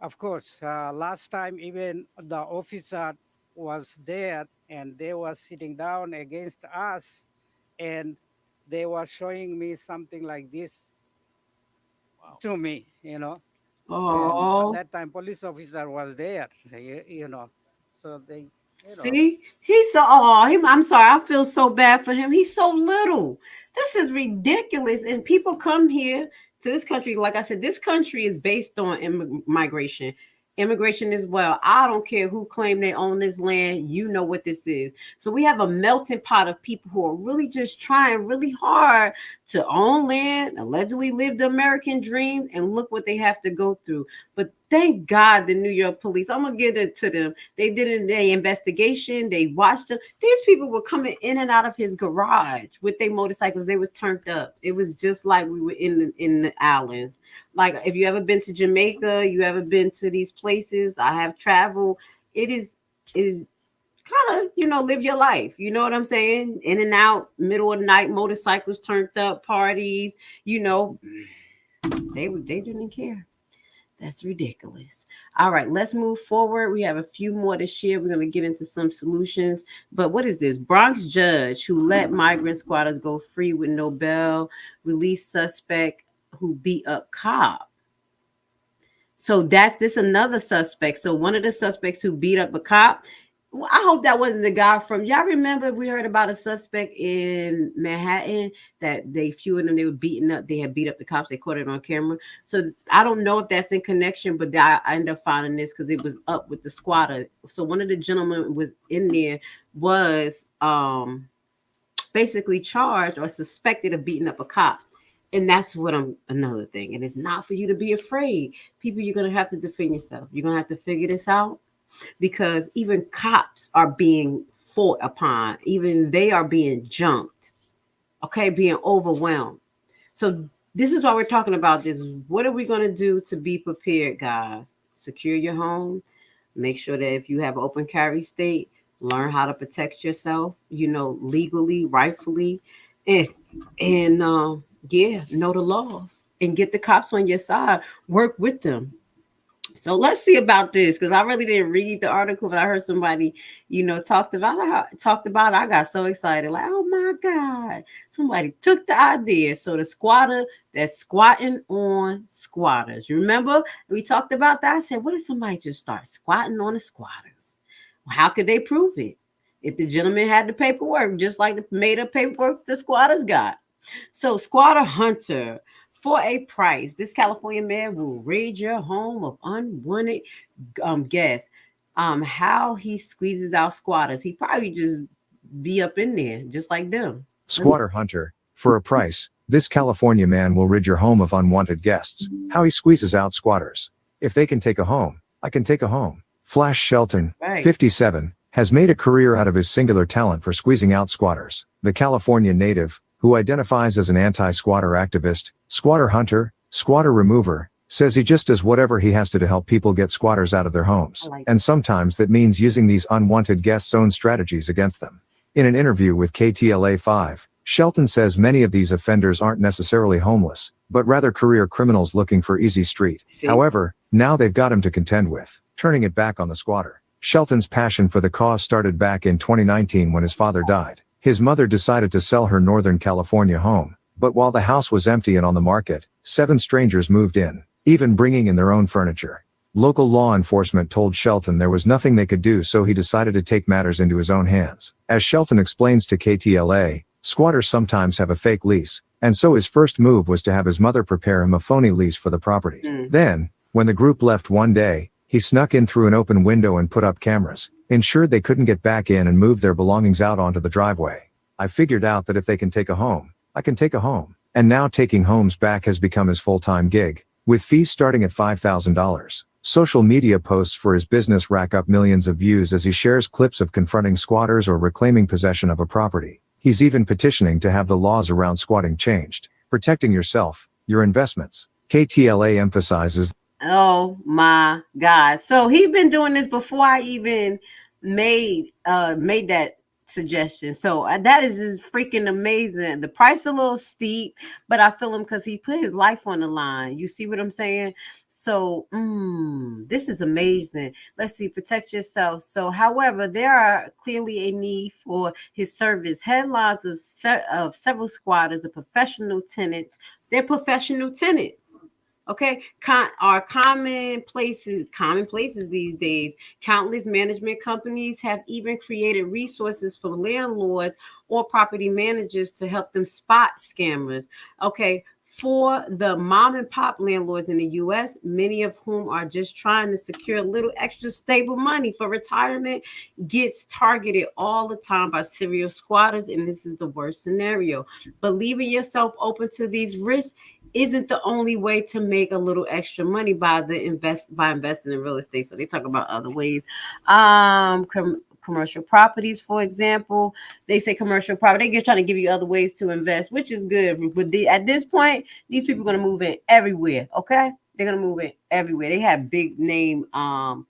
Of course, last time even the officer was there and they were sitting down against us and they were showing me something like this to me, Oh. And at that time, police officer was there, so they, See, he's so I'm sorry, I feel so bad for him. He's so little. This is ridiculous. And people come here to this country. Like I said, this country is based on migration. Immigration as well. I don't care who claim they own this land. You know what this is. So we have a melting pot of people who are really just trying really hard to own land, allegedly live the American dream, and look what they have to go through. But thank God the New York police, I'm going to give it to them. They did an investigation. They watched them. These people were coming in and out of his garage with their motorcycles. They was turned up. It was just like we were in the islands. Like if you ever been to Jamaica, you ever been to these places, I have traveled. It is kind of, live your life. You know what I'm saying? In and out, middle of the night, motorcycles turned up, parties, they didn't care. That's ridiculous. All right, let's move forward. We have a few more to share. We're going to get into some solutions. But what is this? Bronx judge who let migrant squatters go free with no bail, released suspect who beat up cop. So that's this another suspect. So one of the suspects who beat up a cop. Well, I hope that wasn't the guy from. Y'all remember we heard about a suspect in Manhattan that they few of them they were beating up. They had beat up the cops. They caught it on camera. So I don't know if that's in connection, but I ended up finding this because it was up with the squatter. So one of the gentlemen was in there was basically charged or suspected of beating up a cop. And that's what I'm another thing. And it's not for you to be afraid. People, you're going to have to defend yourself. You're going to have to figure this out because even cops are being fought upon. Even they are being jumped. Okay, being overwhelmed. So this is why we're talking about this. What are we going to do to be prepared, guys? Secure your home. Make sure that if you have an open carry state, learn how to protect yourself, legally, rightfully, and yeah, know the laws and get the cops on your side. Work with them. So let's see about this because I really didn't read the article, but I heard somebody, talked about it. I got so excited, like, oh my God, somebody took the idea. So the squatter that's squatting on squatters. You remember we talked about that? I said, what if somebody just start squatting on the squatters? Well, how could they prove it? If the gentleman had the paperwork, just like the made up paperwork the squatters got. So squatter hunter. For a price, this California man will raid your home of unwanted guests. How he squeezes out squatters. He probably just be up in there, just like them. Squatter hunter. For a price, this California man will rid your home of unwanted guests. How he squeezes out squatters. If they can take a home, I can take a home. Flash Shelton, 57, has made a career out of his singular talent for squeezing out squatters. The California native, who identifies as an anti-squatter activist, squatter hunter, squatter remover, says he just does whatever he has to help people get squatters out of their homes. And sometimes that means using these unwanted guests' own strategies against them. In an interview with KTLA 5, Shelton says many of these offenders aren't necessarily homeless, but rather career criminals looking for easy street. However, now they've got him to contend with, turning it back on the squatter. Shelton's passion for the cause started back in 2019 when his father died. His mother decided to sell her Northern California home, but while the house was empty and on the market, 7 strangers moved in, even bringing in their own furniture. Local law enforcement told Shelton there was nothing they could do, so he decided to take matters into his own hands. As Shelton explains to KTLA, squatters sometimes have a fake lease, and so his first move was to have his mother prepare him a phony lease for the property. Then, when the group left one day, he snuck in through an open window and put up cameras, ensured they couldn't get back in, and moved their belongings out onto the driveway. I figured out that if they can take a home, I can take a home. And now taking homes back has become his full-time gig, with fees starting at $5,000. Social media posts for his business rack up millions of views as he shares clips of confronting squatters or reclaiming possession of a property. He's even petitioning to have the laws around squatting changed. Protecting yourself, your investments. KTLA emphasizes. Oh my God. So he's been doing this before I even made that suggestion. So that is just freaking amazing. The price is a little steep, but I feel him because he put his life on the line. You see what I'm saying? So this is amazing. Let's see, protect yourself. So however, there are clearly a need for his service. Headlines of several squatters are professional tenants. They're professional tenants. Okay, are commonplaces these days. Countless management companies have even created resources for landlords or property managers to help them spot scammers. Okay, for the mom and pop landlords in the U.S., many of whom are just trying to secure a little extra stable money for retirement, gets targeted all the time by serial squatters, and this is the worst scenario. But leaving yourself open to these risks isn't the only way to make a little extra money by investing in real estate. So they talk about other ways. Commercial properties, for example, they say commercial property. They're trying to give you other ways to invest, which is good. But at this point, these people are going to move in everywhere. Okay, they're going to move in everywhere. They have big name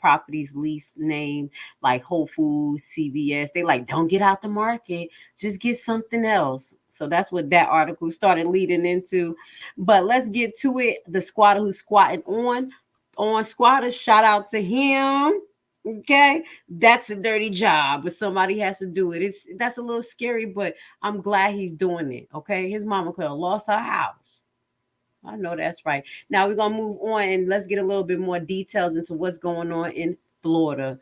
properties, lease names like Whole Foods, CVS. They like, don't get out the market, just get something else. So that's what that article started leading into. But let's get to it. The squatter who's squatting on squatters, shout out to him. Okay, that's a dirty job, but somebody has to do it. That's a little scary, but I'm glad he's doing it. Okay, his mama could have lost her house. I know that's right. Now we're gonna move on and let's get a little bit more details into what's going on in Florida.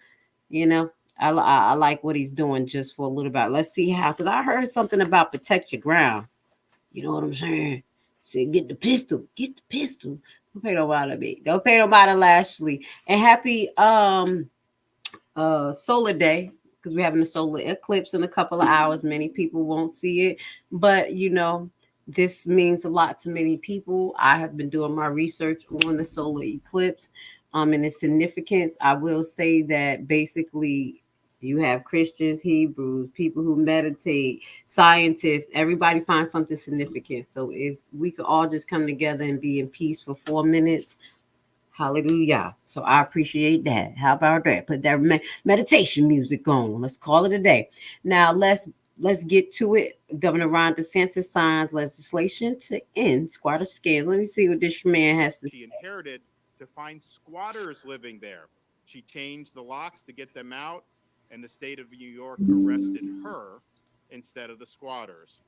You know, I like what he's doing just for a little bit. Let's see how, because I heard something about protect your ground. You know what I'm saying? Say get the pistol, get the pistol. Don't pay nobody to me. Don't pay nobody Lashley. And happy solar day, because we're having a solar eclipse in a couple of hours. Many people won't see it, but you know, this means a lot to many people. I have been doing my research on the solar eclipse and its significance. I will say that basically you have Christians, Hebrews, people who meditate, scientists, everybody finds something significant. So if we could all just come together and be in peace for 4 minutes, hallelujah. So I appreciate that. How about that? Put that meditation music on. Let's call it a day. Now let's get to it. Governor Ron DeSantis signs legislation to end squatter scams. Let me see what this man has to. She inherited to find squatters living there. She changed the locks to get them out, and the state of New York arrested her instead of the squatters.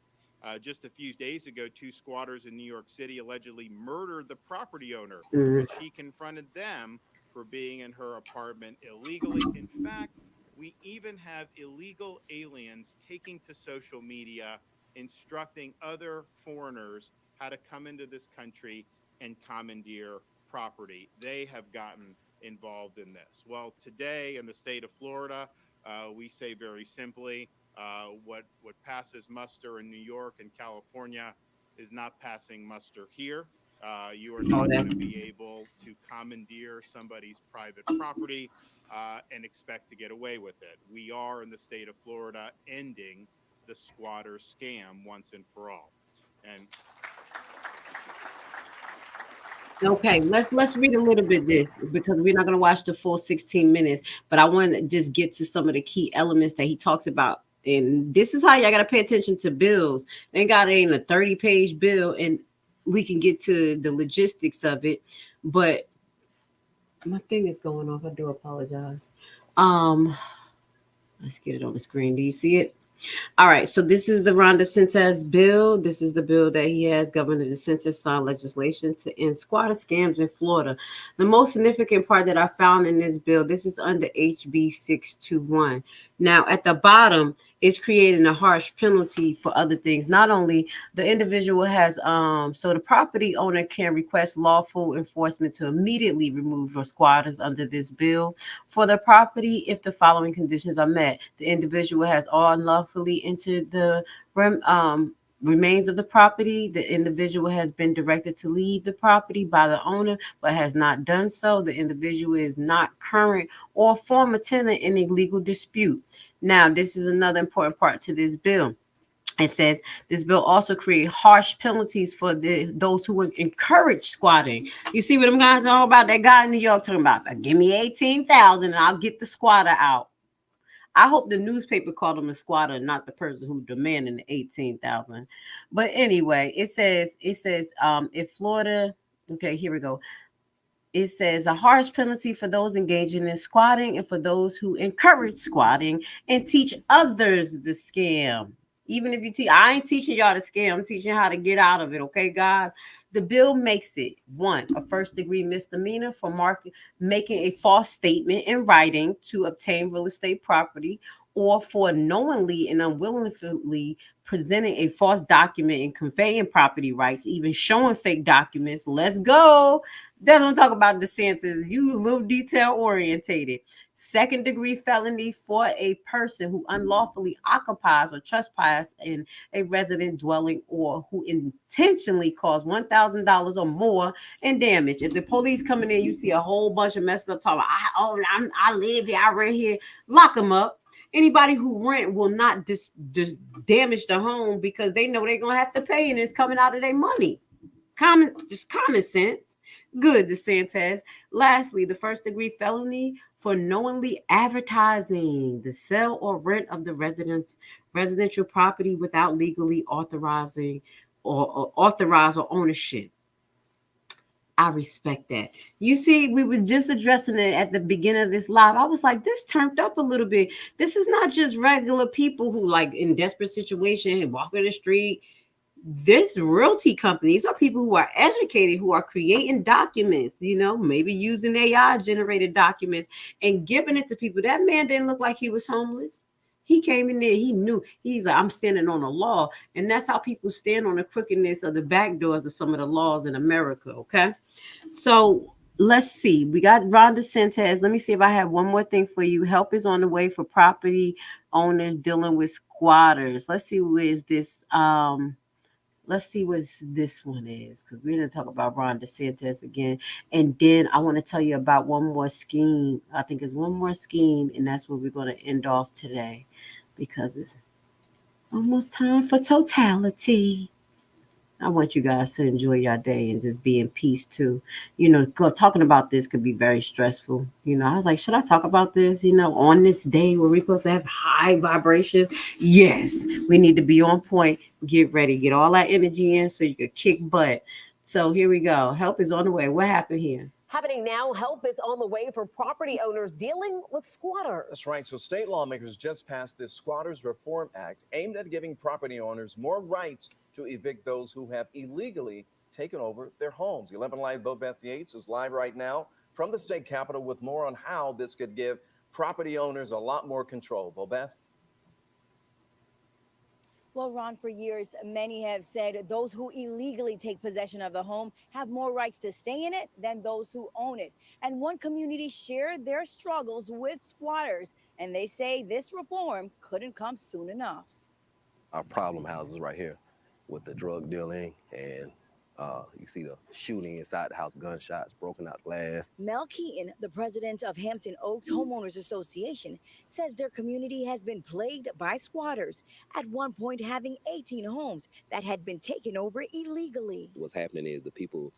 Just a few days ago, 2 squatters in New York City allegedly murdered the property owner. And she confronted them for being in her apartment illegally. In fact, we even have illegal aliens taking to social media, instructing other foreigners how to come into this country and commandeer property. They have gotten involved in this. Well, today in the state of Florida, we say very simply, what passes muster in New York and California is not passing muster here. You are not going to be able to commandeer somebody's private property and expect to get away with it. We are in the state of Florida ending the squatter scam once and for all. And Okay, let's read a little bit this, because we're not going to watch the full 16 minutes, but I want to just get to some of the key elements that he talks about. And this is how y'all got to pay attention to bills. Thank God it ain't a 30-page bill, and we can get to the logistics of it. But my thing is going off. I do apologize. Let's get it on the screen. Do you see it? All right, so this is the Ron DeSantis bill. This is the bill that he has. Governor DeSantis signed legislation to end squatter scams in Florida. The most significant part that I found in this bill, this is under HB 621. Now, at the bottom, it's creating a harsh penalty for other things. Not only the individual has, so the property owner can request lawful enforcement to immediately remove squatters under this bill for the property if the following conditions are met. The individual has unlawfully entered the remains of the property. The individual has been directed to leave the property by the owner, but has not done so. The individual is not current or former tenant in a legal dispute. Now, this is another important part to this bill. It says this bill also creates harsh penalties for those who would encourage squatting. You see what I'm going to talk about? That guy in New York talking about, give me 18,000 and I'll get the squatter out. I hope the newspaper called him a squatter, not the person who demanded the 18,000. But anyway, it says if Florida, okay, here we go. It says a harsh penalty for those engaging in squatting and for those who encourage squatting and teach others the scam. Even if you teach, I ain't teaching y'all to scam. I'm teaching how to get out of it. Okay, guys. The bill makes it 1, a first-degree misdemeanor for making a false statement in writing to obtain real estate property, or for knowingly and unwillingly presenting a false document and conveying property rights, even showing fake documents. Let's go. That's what I'm talking about. DeSantis, you a little detail orientated. 2nd-degree felony for a person who unlawfully occupies or trespasses in a resident dwelling, or who intentionally caused $1,000 or more in damage. If the police coming in, you see a whole bunch of messed up talking about, I live here, I rent here, lock them up. Anybody who rent will not damage the home, because they know they're gonna have to pay, and it's coming out of their money. Common sense. Good, DeSantis. Lastly, the 1st-degree felony for knowingly advertising the sale or rent of the residential property without legally authorizing or ownership. I respect that. You see, we were just addressing it at the beginning of this live. I was like, this turned up a little bit. This is not just regular people who, like, in desperate situation, walk in the street. this realty companies are people who are educated, who are creating documents, maybe using AI generated documents and giving it to people. That man didn't look like he was homeless. He came in there, he knew, he's like, I'm standing on the law. And that's how people stand on the crookedness of the back doors of some of the laws in America. Okay. So let's see. We got Ron DeSantis. Let me see if I have one more thing for you. Help is on the way for property owners dealing with squatters. Let's see where is this. Let's see what this one is, because we're going to talk about Ron DeSantis again. And then I want to tell you about one more scheme. I think it's one more scheme, and that's where we're going to end off today, because it's almost time for totality. I want you guys to enjoy your day and just be in peace too. Talking about this could be very stressful. I was like, should I talk about this? On this day where we're supposed to have high vibrations? Yes, we need to be on point. Get ready, get all that energy in so you could kick butt. So here we go. Help is on the way. What happened here? Happening now, help is on the way for property owners dealing with squatters. That's right. So state lawmakers just passed this Squatters Reform Act aimed at giving property owners more rights to evict those who have illegally taken over their homes. 11 Live Bobeth Yates is live right now from the state capitol with more on how this could give property owners a lot more control. Bobeth? Well, Ron, for years, many have said those who illegally take possession of the home have more rights to stay in it than those who own it. And one community shared their struggles with squatters, and they say this reform couldn't come soon enough. Our problem houses right here with the drug dealing, and you see the shooting inside the house, gunshots, broken out glass. Mel Keaton, the president of Hampton Oaks Homeowners Association, says their community has been plagued by squatters, at one point having 18 homes that had been taken over illegally. What's happening is the people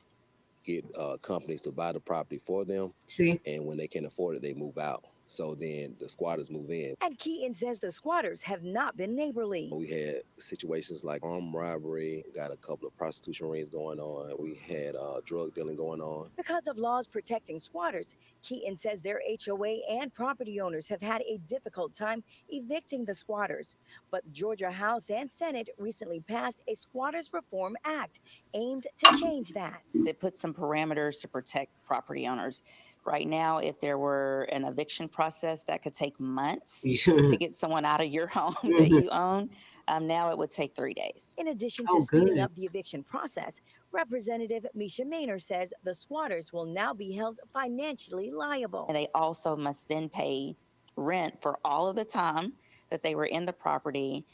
get companies to buy the property for them. See? And when they can't afford it, they move out. So then the squatters move in. And Keaton says the squatters have not been neighborly. We had situations like armed robbery, got a couple of prostitution rings going on. We had drug dealing going on. Because of laws protecting squatters, Keaton says their HOA and property owners have had a difficult time evicting the squatters. But Georgia House and Senate recently passed a Squatters Reform Act aimed to change that. It puts some parameters to protect property owners. Right now, if there were an eviction process that could take months to get someone out of your home that you own, now it would take 3 days. In addition to speeding up the eviction process, Representative Misha Maynor says the squatters will now be held financially liable. And they also must then pay rent for all of the time that they were in the property.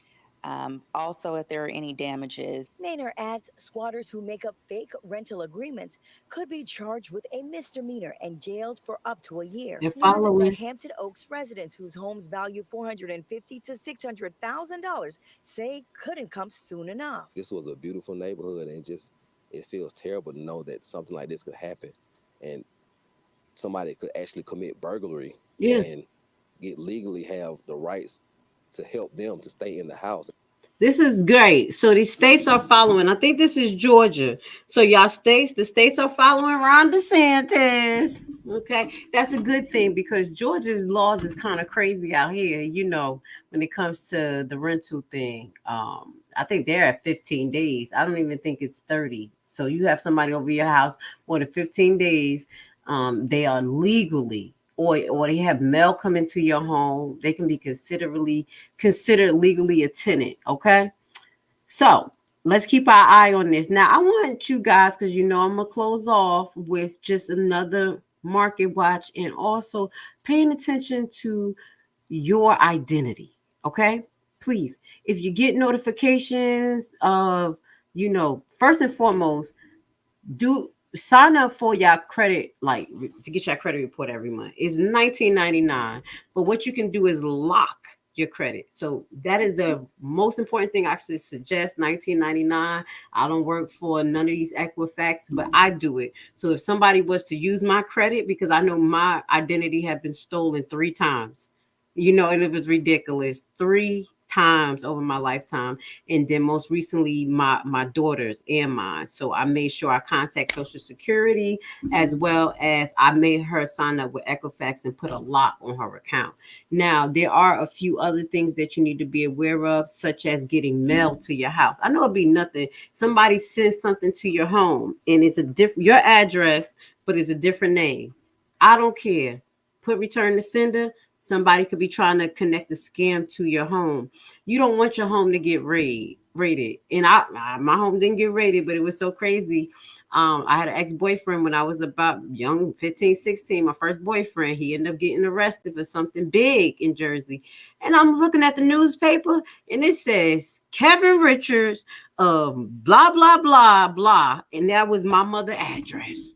Also, if there are any damages. Maynor adds squatters who make up fake rental agreements could be charged with a misdemeanor and jailed for up to a year. But Hampton Oaks residents whose homes value $450,000 to $600,000 say couldn't come soon enough. This was a beautiful neighborhood, and it feels terrible to know that something like this could happen, and somebody could actually commit burglary and legally have the rights to help them to stay in the house. This is great. So these states are following. I think this is Georgia. So the states are following Ron DeSantis. Okay. That's a good thing, because Georgia's laws is kind of crazy out here, when it comes to the rental thing. I think they're at 15 days. I don't even think it's 30. So you have somebody over your house more than 15 days. They are legally, or they have mail come into your home, they can be considered legally a tenant. Okay. So let's keep our eye on this. Now, I want you guys, because I'm going to close off with just another market watch, and also paying attention to your identity. Okay. Please, if you get notifications of, first and foremost, sign up for your credit, like to get your credit report every month. It's $19.99, but what you can do is lock your credit. So that is the most important thing I should suggest. $19.99. I don't work for none of these Equifax, but I do it. So if somebody was to use my credit, because I know my identity had been stolen 3 times, and it was ridiculous. 3 times over my lifetime, and then most recently my daughters and mine. So I made sure I contact Social Security, as well as I made her sign up with Equifax and put a lock on her account. Now there are a few other things that you need to be aware of, such as getting mail to your house. I know it'd be nothing. Somebody sends something to your home and it's a different your address, but it's a different name. I don't care. Put return to sender. Somebody could be trying to connect a scam to your home. You don't want your home to get raided. And my home didn't get raided, but it was so crazy. I had an ex-boyfriend when I was about young, 15, 16, my first boyfriend. He ended up getting arrested for something big in Jersey. And I'm looking at the newspaper and it says Kevin Richards of blah, blah, blah, blah. And that was my mother's address.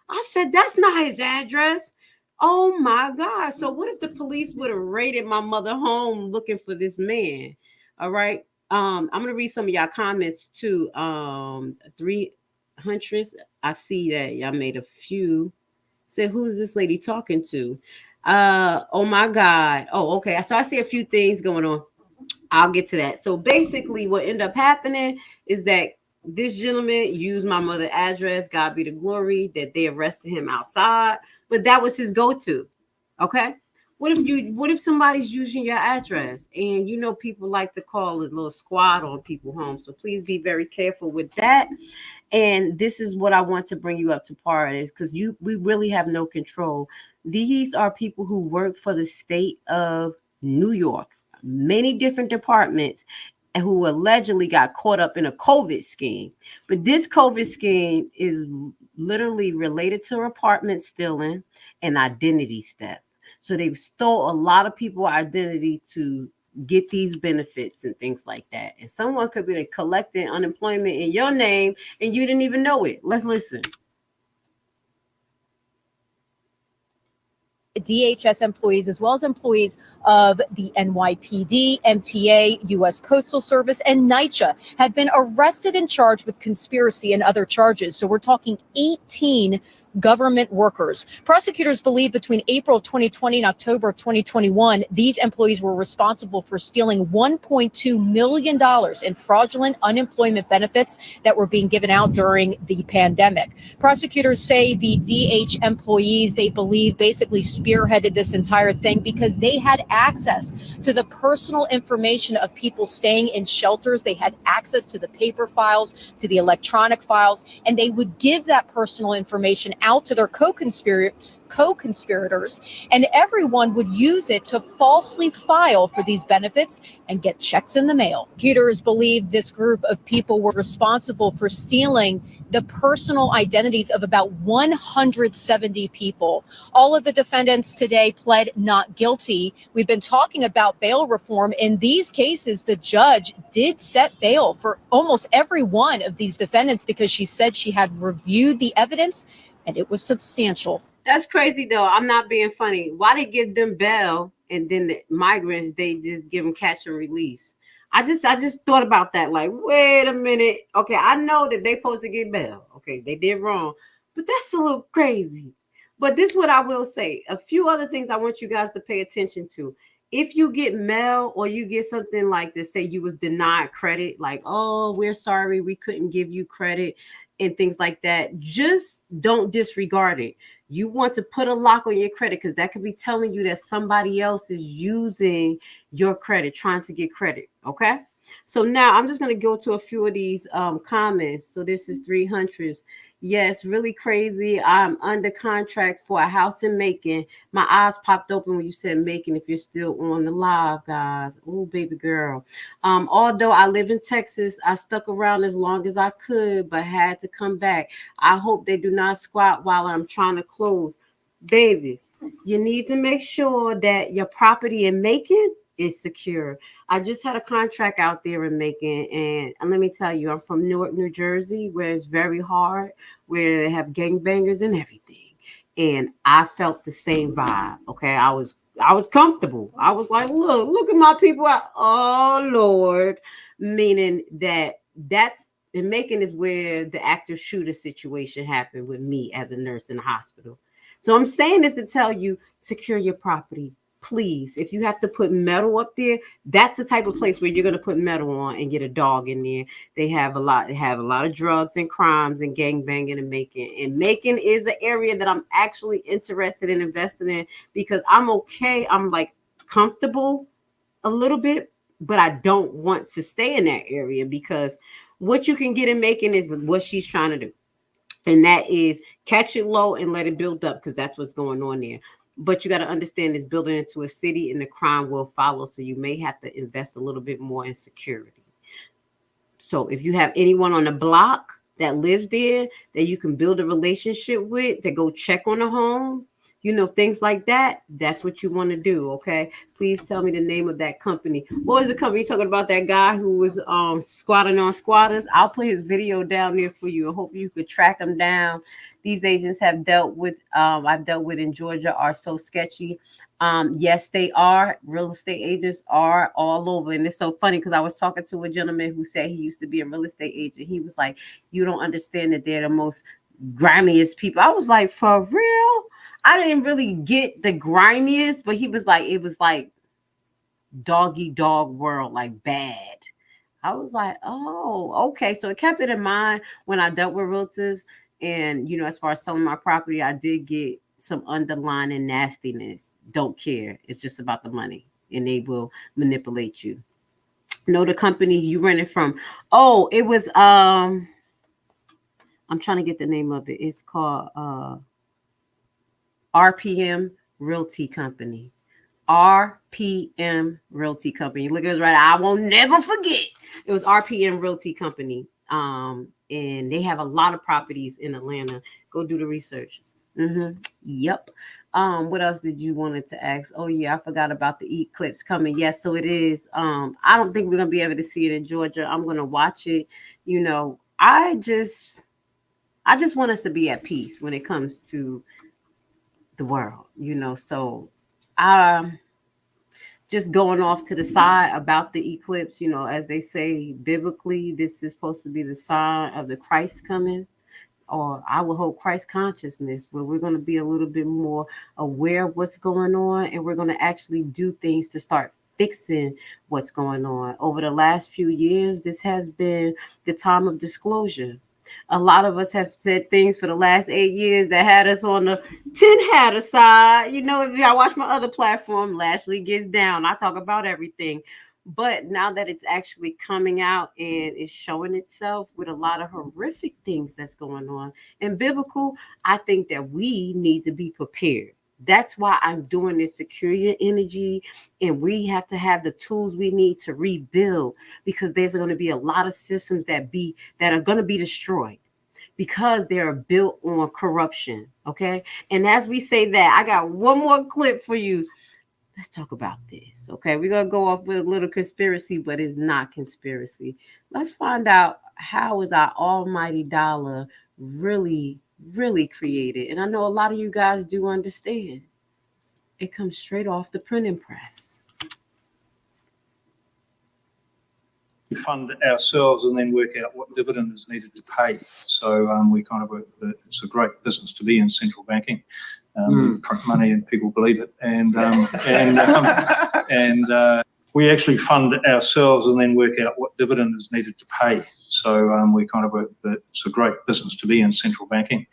I said, that's not his address. Oh my God. So what if the police would have raided my mother home looking for this man? All right. I'm gonna read some of y'all comments too. 300. I see that y'all made a few. Say, who's this lady talking to? Oh my God. Oh, okay. So I see a few things going on. I'll get to that. So basically, what ended up happening is that this gentleman used my mother's address. God be the glory that they arrested him outside, but that was his go-to. Okay. What if somebody's using your address? And you know, people like to call a little squad on people's homes. So please be very careful with that. And this is what I want to bring you up to par is because we really have no control. These are people who work for the state of New York, many different departments, and who allegedly got caught up in a COVID scheme. But this COVID scheme is literally related to apartment stealing and identity theft. So they stole a lot of people's identity to get these benefits and things like that. And someone could be collecting unemployment in your name and you didn't even know it. Let's listen. DHS employees, as well as employees of the NYPD, MTA, U.S. Postal Service, and NYCHA, have been arrested and charged with conspiracy and other charges. So we're talking 18 government workers. Prosecutors believe between April of 2020 and October of 2021, these employees were responsible for stealing $1.2 million in fraudulent unemployment benefits that were being given out during the pandemic. Prosecutors say the DH employees, they believe, basically spearheaded this entire thing because they had access to the personal information of people staying in shelters. They had access to the paper files, to the electronic files, and they would give that personal information out to their co-conspirators, and everyone would use it to falsely file for these benefits and get checks in the mail. Prosecutors believe this group of people were responsible for stealing the personal identities of about 170 people. All of the defendants today pled not guilty. We've been talking about bail reform. In these cases, the judge did set bail for almost every one of these defendants because she said she had reviewed the evidence and it was substantial. That's crazy though. I'm not being funny. Why they give them bail and then the migrants, they just give them catch and release? I just thought about that. Like, wait a minute. Okay, I know that they supposed to get bail. Okay, they did wrong, but that's a little crazy. But this is what I will say. A few other things I want you guys to pay attention to. If you get mail or you get something like this, say you was denied credit, like, oh, we're sorry, we couldn't give you credit and things like that, just don't disregard it. You want to put a lock on your credit because that could be telling you that somebody else is using your credit, trying to get credit. Okay. So now I'm just going to go to a few of these comments. So this is 300s. Yes, really crazy. I'm under contract for a house in Macon. My eyes popped open when you said Macon. If you're still on the live, guys. Oh, baby girl. Although I live in Texas, I stuck around as long as I could, but had to come back. I hope they do not squat while I'm trying to close. Baby, you need to make sure that your property in Macon is secure. I just had a contract out there in Macon, and let me tell you, I'm from Newark, New Jersey, where it's very hard, where they have gangbangers and everything. And I felt the same vibe. Okay, I was comfortable. I was like, look at my people. Oh Lord, meaning that's in Macon is where the active shooter situation happened with me as a nurse in the hospital. So I'm saying this to tell you, secure your property. please, if you have to put metal up there, that's the type of place where you're going to put metal on and get a dog in there. They have a lot of drugs and crimes and gang banging and Macon. And Macon is an area that I'm actually interested in investing in because I'm okay. I'm like comfortable a little bit, but I don't want to stay in that area because what you can get in Macon is what she's trying to do. And that is catch it low and let it build up because that's what's going on there. But you got to understand it's building into a city and the crime will follow. So you may have to invest a little bit more in security. So if you have anyone on the block that lives there that you can build a relationship with, that go check on the home, things like that, that's what you want to do, okay? Please tell me the name of that company. What was the company talking about? That guy who was squatting on squatters? I'll put his video down there for you. I hope you could track him down. These agents have dealt with, I've dealt with in Georgia are so sketchy. Yes, they are. Real estate agents are all over. And it's so funny because I was talking to a gentleman who said he used to be a real estate agent. He was like, you don't understand that they're the most grimiest people. I was like, for real? I didn't really get the grimiest, but he was like, it was like doggy dog world, like bad. I was like, oh, okay. So it kept it in mind when I dealt with realtors. And, as far as selling my property, I did get some underlying nastiness. Don't care. It's just about the money. And they will manipulate you. Know the company you rented from. Oh, it was, I'm trying to get the name of it. It's called RPM Realty Company. RPM Realty Company. Look at it right. I won't never forget. It was RPM Realty Company. And they have a lot of properties in Atlanta. Go do the research. Yep. What else did you wanted to ask? Oh yeah, I forgot about the eclipse coming. Yes, so it is. I don't think we're gonna be able to see it in Georgia. I'm gonna watch it. I just want us to be at peace when it comes to the world, so just going off to the side about the eclipse, as they say biblically, this is supposed to be the sign of the Christ coming, or I would hope Christ consciousness, where we're going to be a little bit more aware of what's going on, and we're going to actually do things to start fixing what's going on. Over the last few years, this has been the time of disclosure. A lot of us have said things for the last 8 years that had us on the tin hat side. If I watch my other platform, Lashley Gets Down, I talk about everything. But now that it's actually coming out and it's showing itself with a lot of horrific things that's going on in biblical, I think that we need to be prepared. That's why I'm doing this Secure Your Energy, and we have to have the tools we need to rebuild, because there's going to be a lot of systems that are going to be destroyed because they are built on corruption. Okay. And as we say that, I got one more clip for you. Let's talk about this. Okay. We're going to go off with a little conspiracy, but it's not conspiracy. Let's find out, how is our almighty dollar really created? And I know a lot of you guys do understand. It comes straight off the printing press. We fund ourselves and then work out what dividend is needed to pay. So we kind of work that it's a great business to be in, central banking. We print money and people believe it. And we actually fund ourselves and then work out what dividend is needed to pay. So we kind of work that it's a great business to be in, central banking.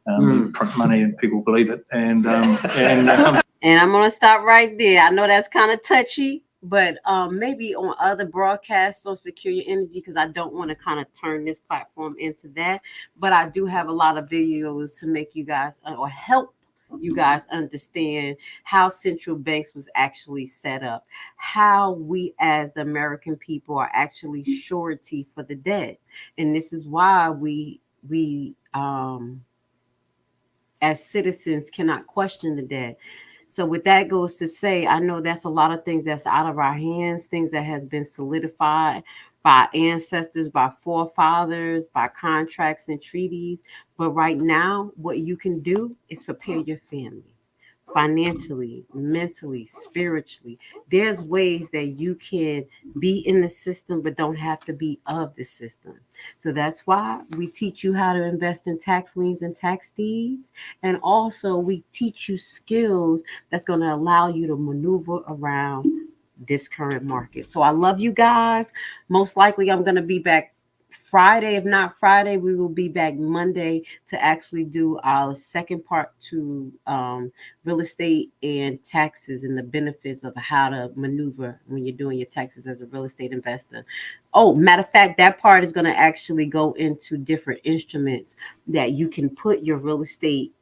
Print money and people believe it. And I'm going to stop right there. I know that's kind of touchy, but maybe on other broadcasts on Secure Your Energy, because I don't want to kind of turn this platform into that. But I do have a lot of videos to make you guys or help you guys understand how central banks was actually set up, how we as the American people are actually surety for the debt. And this is why we as citizens cannot question the debt. So with that goes to say, I know that's a lot of things that's out of our hands, things that has been solidified by ancestors, by forefathers, by contracts and treaties. But right now, what you can do is prepare your family. financially, mentally, spiritually. There's ways that you can be in the system but don't have to be of the system. So that's why we teach you how to invest in tax liens and tax deeds. And also we teach you skills that's going to allow you to maneuver around this current market. So I love you guys. Most likely I'm going to be back Friday. If not Friday, we will be back Monday to actually do our second part to real estate and taxes and the benefits of how to maneuver when you're doing your taxes as a real estate investor. Oh, matter of fact, that part is going to actually go into different instruments that you can put your real estate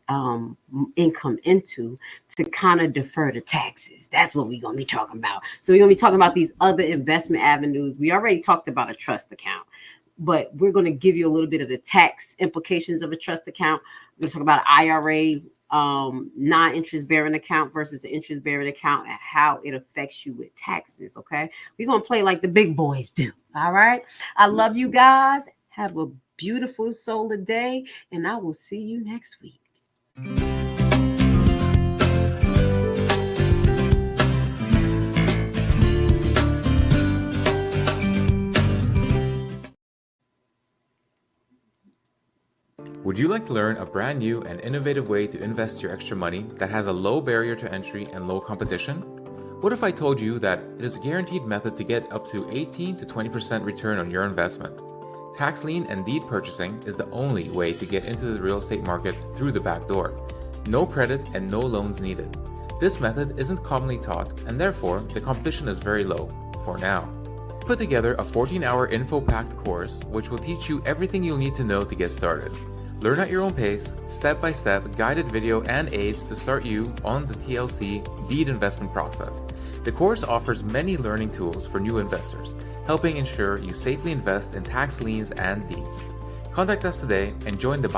income into to kind of defer the taxes. That's what we're going to be talking about. So we're going to be talking about these other investment avenues. We already talked about a trust account, but we're going to give you a little bit of the tax implications of a trust account. We're going to talk about IRA, non-interest bearing account versus an interest bearing account, and how it affects you with taxes. Okay. We're going to play like the big boys do. All right. I love you guys. Have a beautiful solar day, and I will see you next week. Would you like to learn a brand new and innovative way to invest your extra money that has a low barrier to entry and low competition? What if I told you that it is a guaranteed method to get up to 18 to 20% return on your investment? Tax lien and deed purchasing is the only way to get into the real estate market through the back door. No credit and no loans needed. This method isn't commonly taught, and therefore the competition is very low, for now. Put together a 14-hour info-packed course which will teach you everything you'll need to know to get started. Learn at your own pace, step-by-step guided video and aids to start you on the TLC deed investment process. The course offers many learning tools for new investors, helping ensure you safely invest in tax liens and deeds. Contact us today and join the